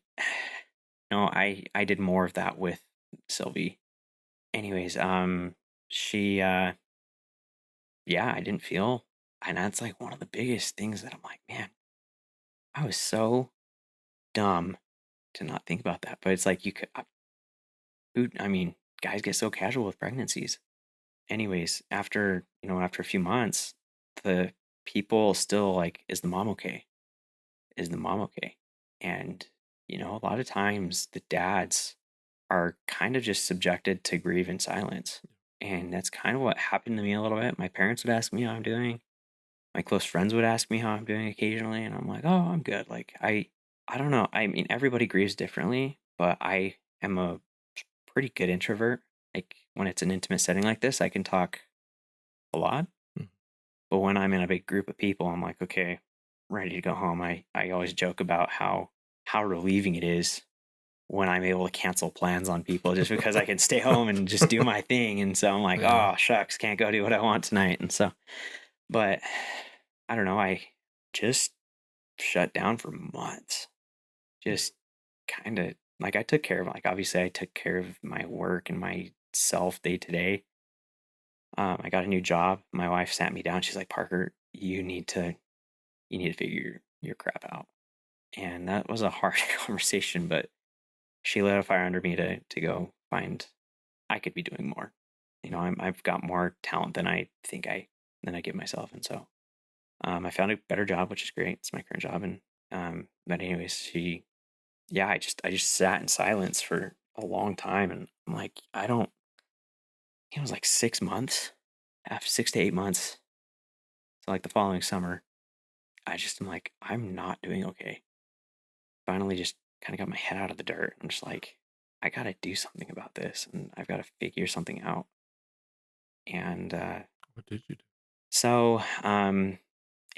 Speaker 1: no, I did more of that with Sylvie. Anyways, she, yeah, I didn't feel, and that's like one of the biggest things that I'm like, man, I was so dumb to not think about that. But it's like you could, I mean, guys get so casual with pregnancies. Anyways, after a few months, the people still like, is the mom okay? Is the mom okay? And a lot of times the dads are kind of just subjected to grieve in silence. And that's kind of what happened to me a little bit. My parents would ask me how I'm doing. My close friends would ask me how I'm doing occasionally, and I'm like, "Oh, I'm good." Like I don't know. I mean, everybody grieves differently, but I am a pretty good introvert. Like when it's an intimate setting like this, I can talk a lot.
Speaker 3: Mhm.
Speaker 1: But when I'm in a big group of people, I'm like, okay, ready to go home. I always joke about how relieving it is when I'm able to cancel plans on people just because I can stay home and just do my thing. And so I'm like,
Speaker 3: Yeah.
Speaker 1: oh shucks, can't go do what I want tonight. And so, but I don't know. I just shut down for months. Just kind of like I took care of, like, obviously I took care of my work and myself day to day. I got a new job. My wife sat me down. She's like, Parker, you need to figure your crap out. And that was a hard conversation, but she lit a fire under me to go find I could be doing more. I've got more talent than I think than I give myself. And so I found a better job, which is great. It's my current job. And but anyways, I just sat in silence for a long time, and I'm like, it was like 6 months, after 6 to 8 months. So like the following summer, I just am like, I'm not doing okay. Finally, just kind of got my head out of the dirt. I'm just like, I got to do something about this, and I've got to figure something out. And
Speaker 3: What did you do?
Speaker 1: so in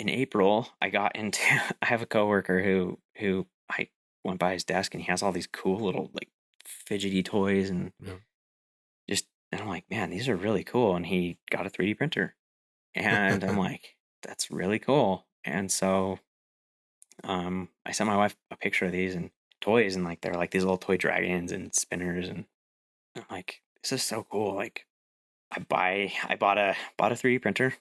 Speaker 1: April, I got into. I have a coworker who I went by his desk, and he has all these cool little like fidgety toys and
Speaker 3: Yeah.
Speaker 1: and I'm like, man, these are really cool. And he got a 3D printer, and I'm like, that's really cool. And so I sent my wife a picture of these and toys, and like they're like these little toy dragons and spinners, and I'm like, this is so cool. Like I bought a 3D printer,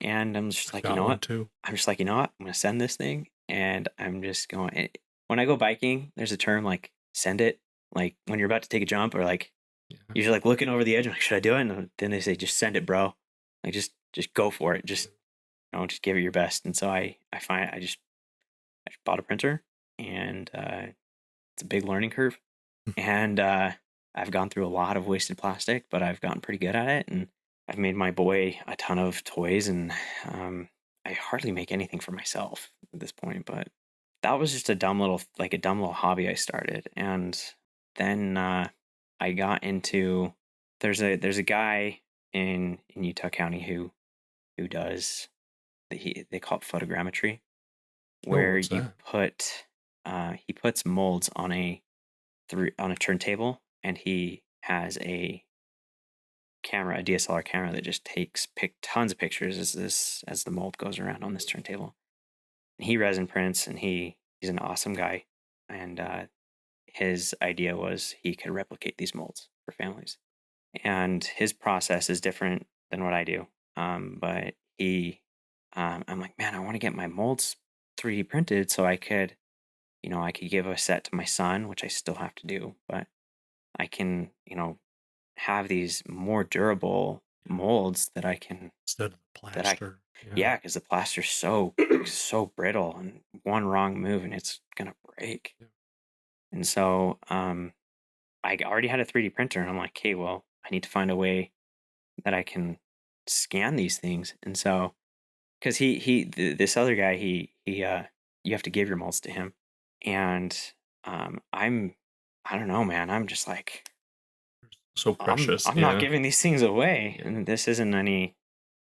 Speaker 1: and I'm just
Speaker 3: I
Speaker 1: like, you
Speaker 3: got
Speaker 1: know
Speaker 3: one
Speaker 1: what?
Speaker 3: too.
Speaker 1: I'm just like, you know what? I'm gonna send this thing, and I'm just going. When I go biking, there's a term like send it. Like when you're about to take a jump, or like
Speaker 3: Yeah.
Speaker 1: you're like looking over the edge, like, should I do it? And then they say, just send it, bro. Like just go for it. Just give it your best. And so I just bought a printer, and it's a big learning curve. And I've gone through a lot of wasted plastic, but I've gotten pretty good at it. And I've made my boy a ton of toys, and I hardly make anything for myself at this point. But that was just a dumb little hobby I started. And then I got into there's a guy in Utah County who does they call it photogrammetry,
Speaker 3: Oh,
Speaker 1: where
Speaker 3: what's that?
Speaker 1: he puts molds on a turntable, and he has a DSLR camera that just takes tons of pictures as the mold goes around on this turntable. And he resin prints, and he's an awesome guy. And his idea was he could replicate these molds for families. And his process is different than what I do. But I'm like, man, I want to get my molds 3D printed so I could give a set to my son, which I still have to do, but I can, have these more durable molds that I can,
Speaker 3: Instead of the
Speaker 1: that I,
Speaker 3: plaster. Yeah.
Speaker 1: yeah, because the plaster's so brittle, and one wrong move and it's gonna break.
Speaker 3: Yeah.
Speaker 1: And so, I already had a 3D printer, and I'm like, okay, well, I need to find a way that I can scan these things. And so, because this other guy, you have to give your molds to him. And I don't know, man. I'm just like,
Speaker 3: So precious.
Speaker 1: I'm not giving these things away.
Speaker 3: Yeah.
Speaker 1: And this isn't any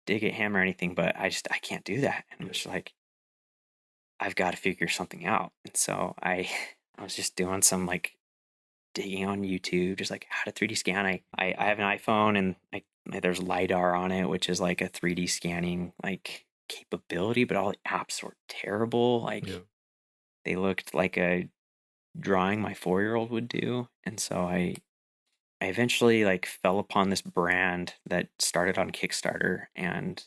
Speaker 1: dig at him or anything, but I can't do that. And I'm just like, I've got to figure something out. And so I was just doing some like digging on YouTube, just like how to 3D scan. I have an iPhone, and there's LiDAR on it, which is like a 3D scanning like capability, but all the apps were terrible. Like they looked like a drawing my 4-year-old would do. And so I eventually like fell upon this brand that started on Kickstarter, and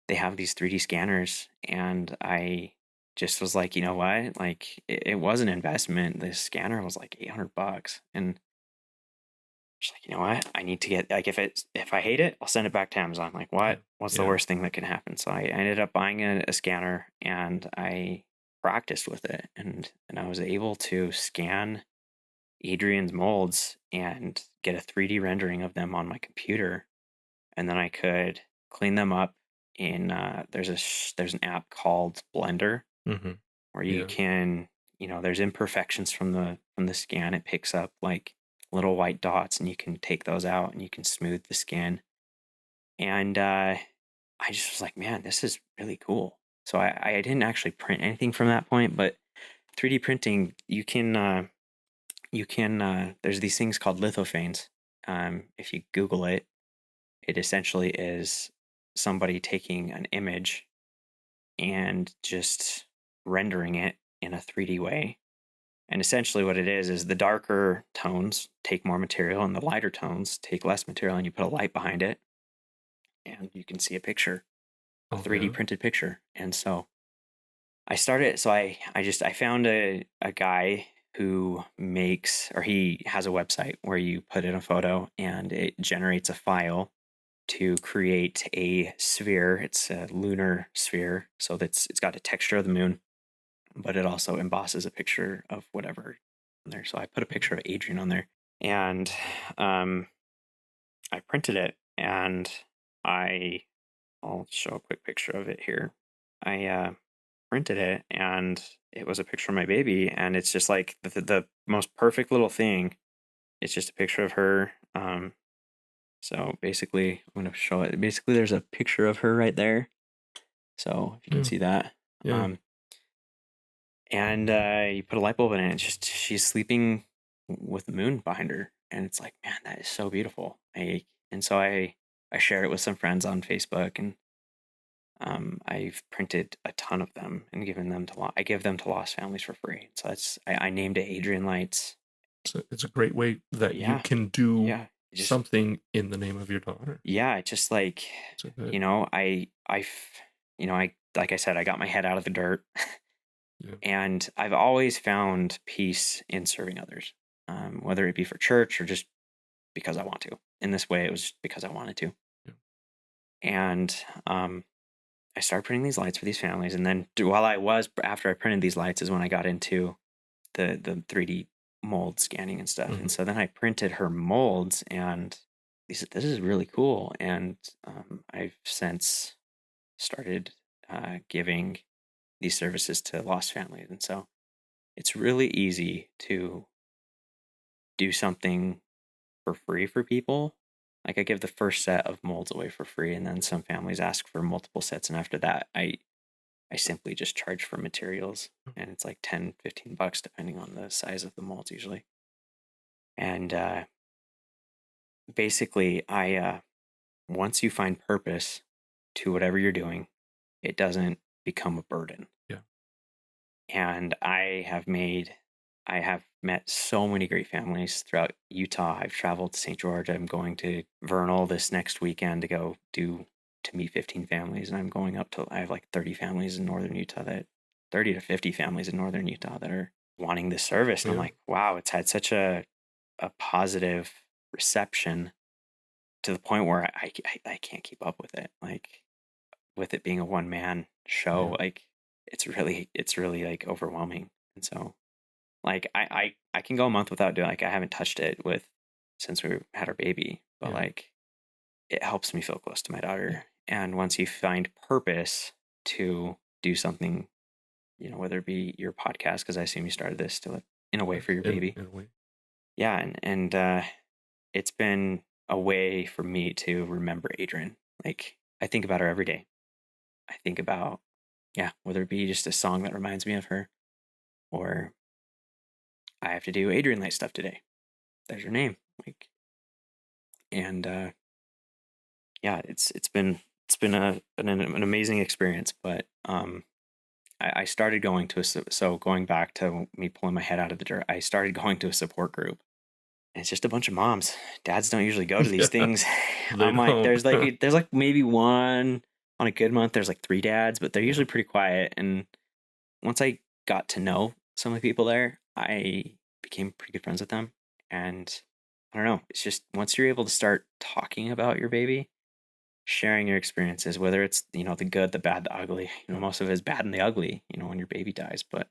Speaker 1: they have these 3D scanners, and I just was like, you know what? Like it was an investment. The scanner was like $800, and she's like, you know what? I need to get, like, if I hate it, I'll send it back to Amazon. Like, what's the worst thing that can happen? So I ended up buying a scanner, and I practiced with it, and I was able to scan Adrian's molds and get a 3D rendering of them on my computer, and then I could clean them up in there's an app called Blender, where you can, there's imperfections from the scan. It picks up like little white dots, and you can take those out, and you can smooth the skin. And I just was like, man, this is really cool. So I didn't actually print anything from that point, but 3D printing, you can there's these things called lithophanes. If you Google it, it essentially is somebody taking an image and just rendering it in a 3D way. And essentially what it is the darker tones take more material, and the lighter tones take less material, and you put a light behind it, and you can see a picture, a 3D printed picture. And so I started, so I found a guy who makes, or he has a website where you put in a photo and it generates a file to create a sphere. It's a lunar sphere, so it's got a texture of the moon, but it also embosses a picture of whatever on there. So I put a picture of Adrian on there, and I printed it, and I'll show a quick picture of it here. I printed it, and it was a picture of my baby, and it's just like the most perfect little thing. It's just a picture of her. So basically, I'm going to show it. Basically, there's a picture of her right there. So if you can see that. And you put a light bulb in it, and she's sleeping with the moon behind her. And it's like, man, that is so beautiful. And so I shared it with some friends on Facebook, and I've printed a ton of them and given them I give them to lost families for free. So I named it Adrian Lights.
Speaker 3: So it's a great way that you can do something in the name of your daughter.
Speaker 1: Yeah, just like, like I said, I got my head out of the dirt. And I've always found peace in serving others, whether it be for church or just because I want to. In this way, it was because I wanted to. And I started printing these lights for these families. And then after I printed these lights is when I got into the 3D mold scanning and stuff. And so then I printed her molds, and this is really cool. And I've since started giving these services to lost families. And so it's really easy to do something for free for people. Like I give the first set of molds away for free, and then some families ask for multiple sets. And after that, I simply just charge for materials, and it's like $10-15 depending on the size of the molds usually. And basically, once you find purpose to whatever you're doing, it doesn't become a burden. And I have met so many great families throughout Utah. I've traveled to St. George. I'm going to Vernal this next weekend to meet 15 families. And I'm going I have like 30 families in northern Utah 30 to 50 families in northern Utah that are wanting this service. And I'm like, wow, it's had such a positive reception to the point where I can't keep up with it. Like with it being a one-man show, like it's really like overwhelming. And so like I can go a month without doing, like I haven't touched it since we had our baby, but like it helps me feel close to my daughter. And once you find purpose to do something, whether it be your podcast, because I assume you started this to in a way for your baby.
Speaker 3: In a way.
Speaker 1: Yeah, and it's been a way for me to remember Adrian. Like, I think about her every day. I think about, whether it be just a song that reminds me of her, or I have to do Adrian Light stuff today. There's her name. Like, and it's been an amazing experience. But I started going to so going back to me pulling my head out of the dirt, I started going to a support group. And it's just a bunch of moms. Dads don't usually go to these things. I'm like, there's like maybe one on a good month. There's like 3 dads, but they're usually pretty quiet. And once I got to know some of the people there, I became pretty good friends with them. And I don't know, it's just once you're able to start talking about your baby, sharing your experiences, whether it's, the good, the bad, the ugly, most of it is bad and the ugly, when your baby dies. But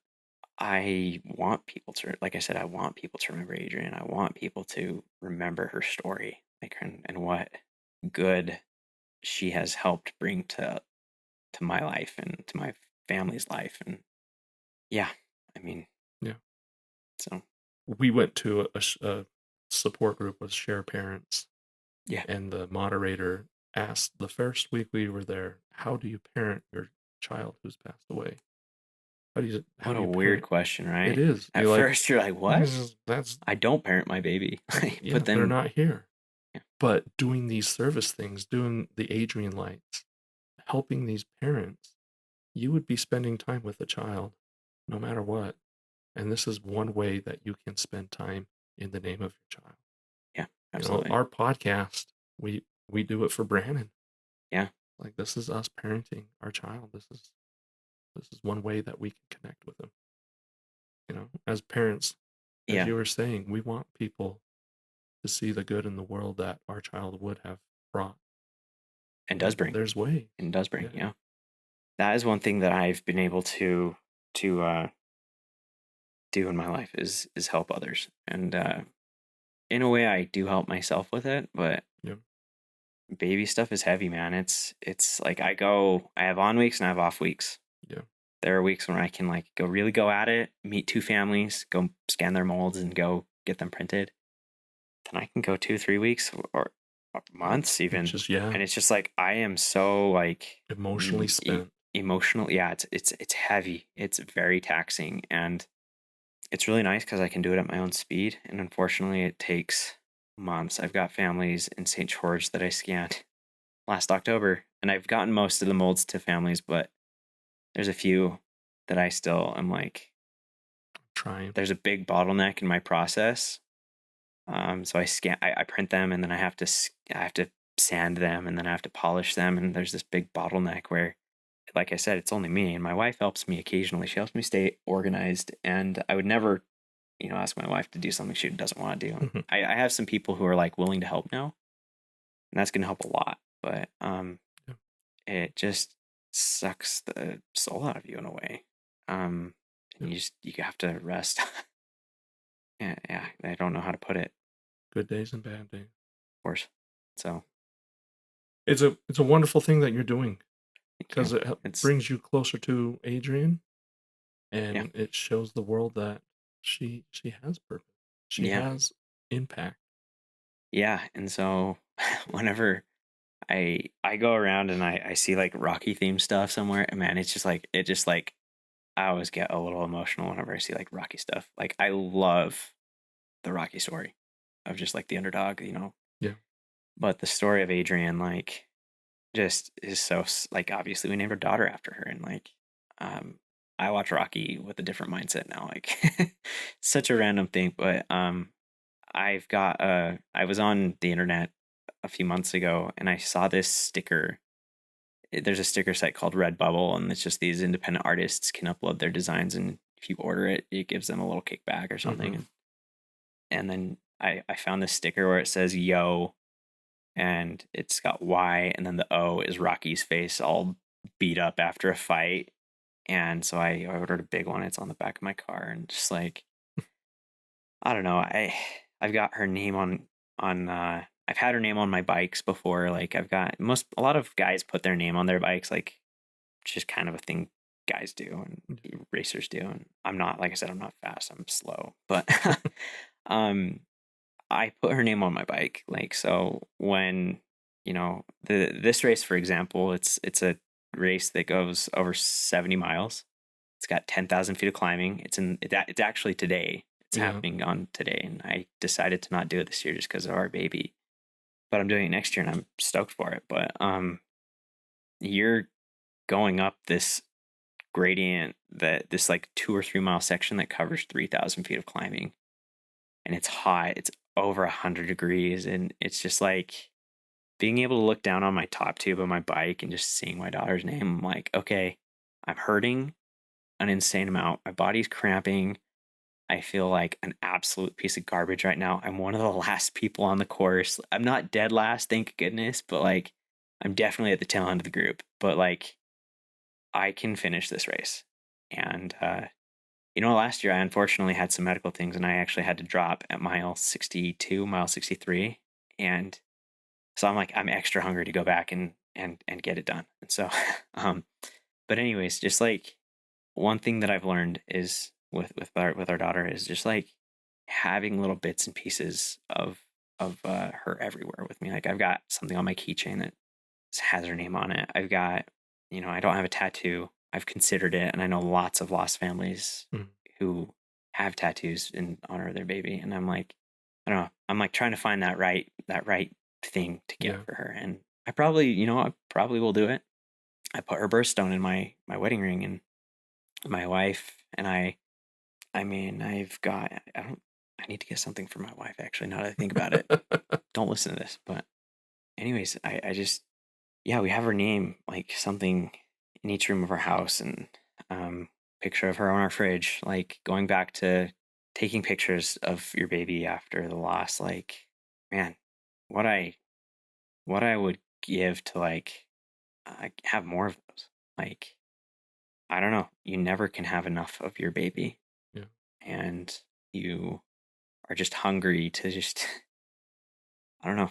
Speaker 1: I want people to, like I said, I want people to remember Adrian. I want people to remember her story, like, and what good she has helped bring to my life and to my family's life. And I mean, so
Speaker 3: we went to a support group with share parents. And the moderator asked the first week we were there, how do you parent your child who's passed away?
Speaker 1: What a weird question, right?
Speaker 3: It is.
Speaker 1: At first, you're like, what?
Speaker 3: That's
Speaker 1: I don't parent my baby.
Speaker 3: but then they're not here. But doing these service things, doing the Adrian Lights, helping these parents, you would be spending time with a child no matter what. And this is one way that you can spend time in the name of your child.
Speaker 1: Yeah, absolutely.
Speaker 3: Our podcast, we do it for Brandon.
Speaker 1: Yeah.
Speaker 3: Like, this is us parenting our child. This is one way that we can connect with them. As parents, as you were saying, we want people to see the good in the world that our child would have brought.
Speaker 1: And does bring.
Speaker 3: There's ways.
Speaker 1: And does bring, yeah. That is one thing that I've been able to do in my life is help others. And in a way, I do help myself with it, but baby stuff is heavy, man. It's like I have on weeks and I have off weeks.
Speaker 3: Yeah.
Speaker 1: There are weeks when I can like go at it, meet 2 families, go scan their molds and go get them printed. Then I can go 2-3 weeks or months even. And it's just like, I am so like
Speaker 3: emotionally spent.
Speaker 1: Emotional. Yeah. It's heavy. It's very taxing. And it's really nice because I can do it at my own speed. And unfortunately, it takes months. I've got families in St. George that I scanned last October, and I've gotten most of the molds to families, but there's a few that I still am like
Speaker 3: trying.
Speaker 1: There's a big bottleneck in my process. So I print them, and then I have to sand them, and then I have to polish them, and there's this big bottleneck where, like I said, it's only me, and my wife helps me occasionally. She helps me stay organized, and I would never, ask my wife to do something she doesn't want to do.
Speaker 3: Mm-hmm.
Speaker 1: I have some people who are like willing to help now, and that's going to help a lot. But it just sucks the soul out of you in a way. And you have to rest. yeah, I don't know how to put it.
Speaker 3: Good days and bad days,
Speaker 1: of course. So
Speaker 3: it's a wonderful thing that you're doing, because it brings you closer to Adrian, and it shows the world that she has purpose. She has impact. Yeah,
Speaker 1: and so whenever I go around and I see like Rocky themed stuff somewhere, and man, it's just like I always get a little emotional whenever I see like Rocky stuff. Like, I love the Rocky story of just like the underdog,
Speaker 3: Yeah.
Speaker 1: But the story of Adrian, like, just is so, like, obviously we named our daughter after her, and like, I watch Rocky with a different mindset now. Like, such a random thing, but I was on the internet a few months ago, and I saw this sticker. There's a sticker site called Redbubble, and it's just these independent artists can upload their designs, and if you order it, it gives them a little kickback or something.
Speaker 3: Mm-hmm.
Speaker 1: And then I found this sticker where it says "Yo," and it's got Y, and then the O is Rocky's face all beat up after a fight. And so I ordered a big one. It's on the back of my car, and just like, I don't know, I've got her name on I've had her name on my bikes before. Like a lot of guys put their name on their bikes. Like it's just kind of a thing guys do and racers do. And I'm not, like I said, I'm not fast. I'm slow, but, I put her name on my bike. Like, so when, this race, for example, it's a race that goes over 70 miles. It's got 10,000 feet of climbing. It's actually today. It's happening on today. And I decided to not do it this year just because of our baby, but I'm doing it next year and I'm stoked for it. But, you're going up this gradient this like 2 or 3 mile section that covers 3,000 feet of climbing, and it's hot. It's over 100 degrees, and it's just like being able to look down on my top tube of my bike and just seeing my daughter's name. I'm like, okay, I'm hurting an insane amount. My body's cramping. I feel like an absolute piece of garbage right now. I'm one of the last people on the course. I'm not dead last, thank goodness, but like I'm definitely at the tail end of the group. But like I can finish this race. And last year I unfortunately had some medical things and I actually had to drop at mile 62, mile 63. And so I'm extra hungry to go back and get it done. And so, but anyways, just like one thing that I've learned is with our daughter is just like having little bits and pieces of her everywhere with me. Like I've got something on my keychain that has her name on it. I've got, I don't have a tattoo. I've considered it, and I know lots of lost families who have tattoos in honor of their baby. And I'm like, I don't know. I'm like trying to find that right thing to get for her. And I probably will do it. I put her birthstone in my wedding ring, and my wife and I need to get something for my wife actually, now that I think about it. Don't listen to this, but anyways, I just, we have her name, like something in each room of our house, and picture of her on our fridge, like going back to taking pictures of your baby after the loss. Like, man, what I would give to like have more of those. Like, I don't know, you never can have enough of your baby.
Speaker 3: Yeah.
Speaker 1: And you are just hungry to just I don't know,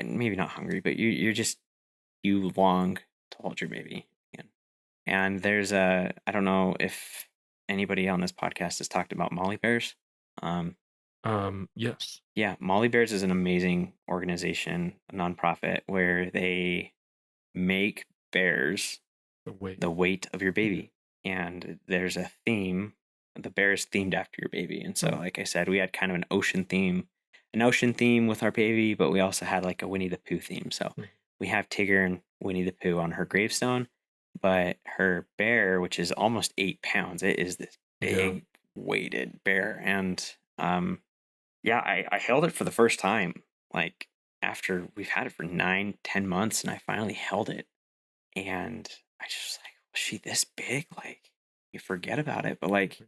Speaker 1: maybe not hungry, but you long to hold your baby again. And there's I don't know if anybody on this podcast has talked about Molly Bears.
Speaker 3: Yes.
Speaker 1: Yeah, Molly Bears is an amazing organization, a nonprofit, where they make bears the weight of your baby. And there's a theme. The bear is themed after your baby. And so, like I said, we had kind of an ocean theme with our baby, but we also had like a Winnie the Pooh theme. So we have Tigger and Winnie the Pooh on her gravestone, but her bear, which is almost 8 pounds, it is this big weighted bear. And I held it for the first time, like after we've had it for 9-10 months, and I finally held it. And I just like, was she this big? Like, you forget about it, but like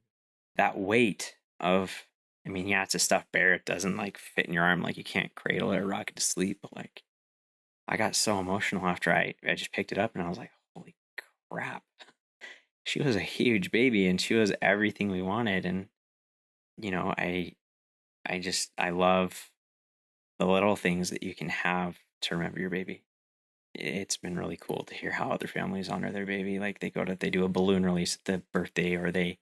Speaker 1: that weight of, it's a stuffed bear. It doesn't like fit in your arm. Like you can't cradle it or rock it to sleep. But like, I got so emotional after I just picked it up, and I was like, holy crap. She was a huge baby, and she was everything we wanted. And, I love the little things that you can have to remember your baby. It's been really cool to hear how other families honor their baby. Like they do a balloon release at the birthday, or they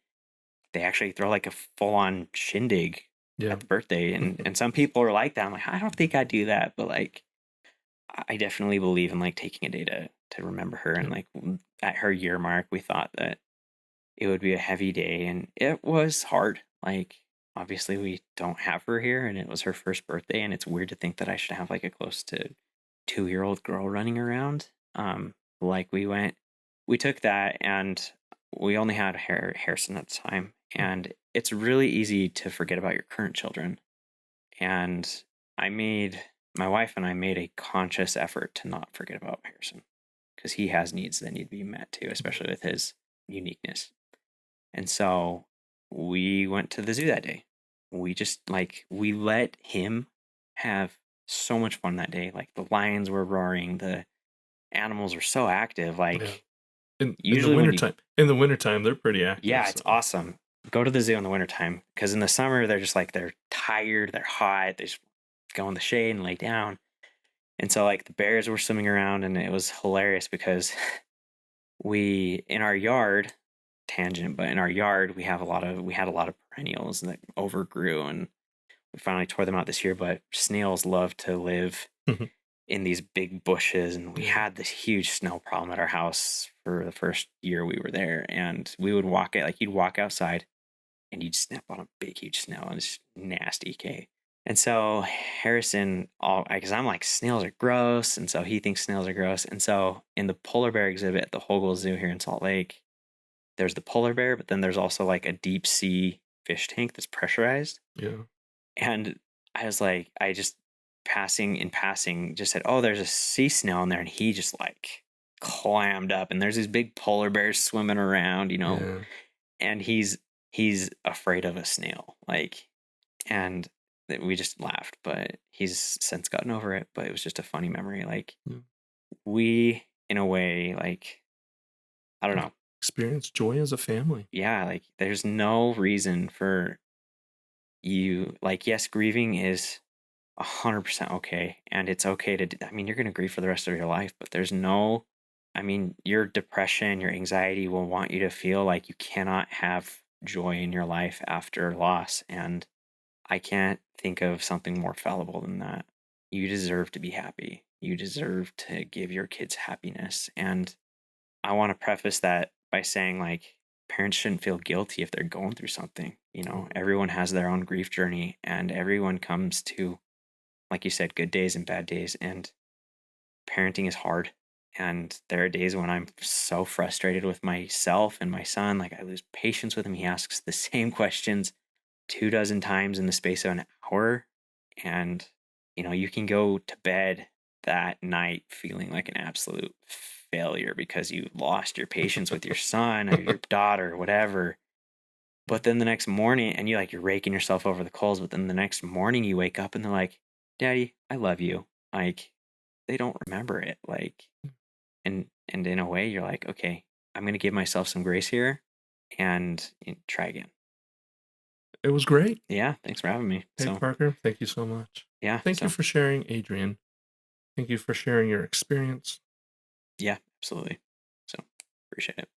Speaker 1: actually throw like a full on shindig at the birthday. And some people are like that. I'm like, I don't think I'd do that, but like, I definitely believe in like taking a day to remember her. And like at her year mark, we thought that it would be a heavy day, and it was hard. Like, obviously we don't have her here, and it was her first birthday, and it's weird to think that I should have like a close to 2-year-old girl running around. We took that, and we only had Harrison at the time, and it's really easy to forget about your current children. And my wife and I made a conscious effort to not forget about Harrison, because he has needs that need to be met too, especially with his uniqueness. And so we went to the zoo that day. We just we let him have so much fun that day. Like the lions were roaring, the animals were so active. Like
Speaker 3: usually in the wintertime, they're pretty active.
Speaker 1: Yeah, it's awesome. Go to the zoo in the wintertime, because in the summer they're just like, they're tired, they're hot, they just go in the shade and lay down. And so like the bears were swimming around, and it was hilarious because in our yard, tangent, but in our yard we had a lot of perennials that overgrew, and we finally tore them out this year. But snails love to live in these big bushes, and we had this huge snail problem at our house for the first year we were there. And we would you'd walk outside and you'd snap on a big huge snail, and it's nasty. Okay. And so Harrison, because I'm like, snails are gross, and so he thinks snails are gross. And so in the polar bear exhibit at the Hogle Zoo here in Salt Lake, there's the polar bear, but then there's also like a deep sea fish tank that's pressurized.
Speaker 3: Yeah.
Speaker 1: And I was like, I just in passing, just said, "Oh, there's a sea snail in there," and he just like clammed up, and there's these big polar bears swimming around, and he's afraid of a snail, like, and we just laughed, but he's since gotten over it. But it was just a funny memory. Like, we, in a way, like, I don't know,
Speaker 3: experience joy as a family.
Speaker 1: Yeah, like there's no reason for you, like, yes, grieving is 100% okay, and it's okay to, I mean, you're going to grieve for the rest of your life, but your depression, your anxiety will want you to feel like you cannot have joy in your life after loss. And I can't think of something more fallible than that. You deserve to be happy. You deserve to give your kids happiness. And I want to preface that by saying, like, parents shouldn't feel guilty if they're going through something. Everyone has their own grief journey, and everyone comes to, like you said, good days and bad days. And parenting is hard. And there are days when I'm so frustrated with myself and my son, like I lose patience with him. He asks the same questions 24 times in the space of an hour. And, you can go to bed that night feeling like an absolute failure because you lost your patience with your son or your daughter or whatever. But then the next morning, and you're raking yourself over the coals, but then the next morning you wake up and they're like, "Daddy, I love you." Like, they don't remember it. Like, and in a way you're like, okay, I'm going to give myself some grace here and try again.
Speaker 3: It was great.
Speaker 1: Yeah, thanks for having me.
Speaker 3: Hey, Parker, thank you so much.
Speaker 1: Yeah.
Speaker 3: Thank you for sharing, Adrian. Thank you for sharing your experience.
Speaker 1: Yeah, absolutely. So appreciate it.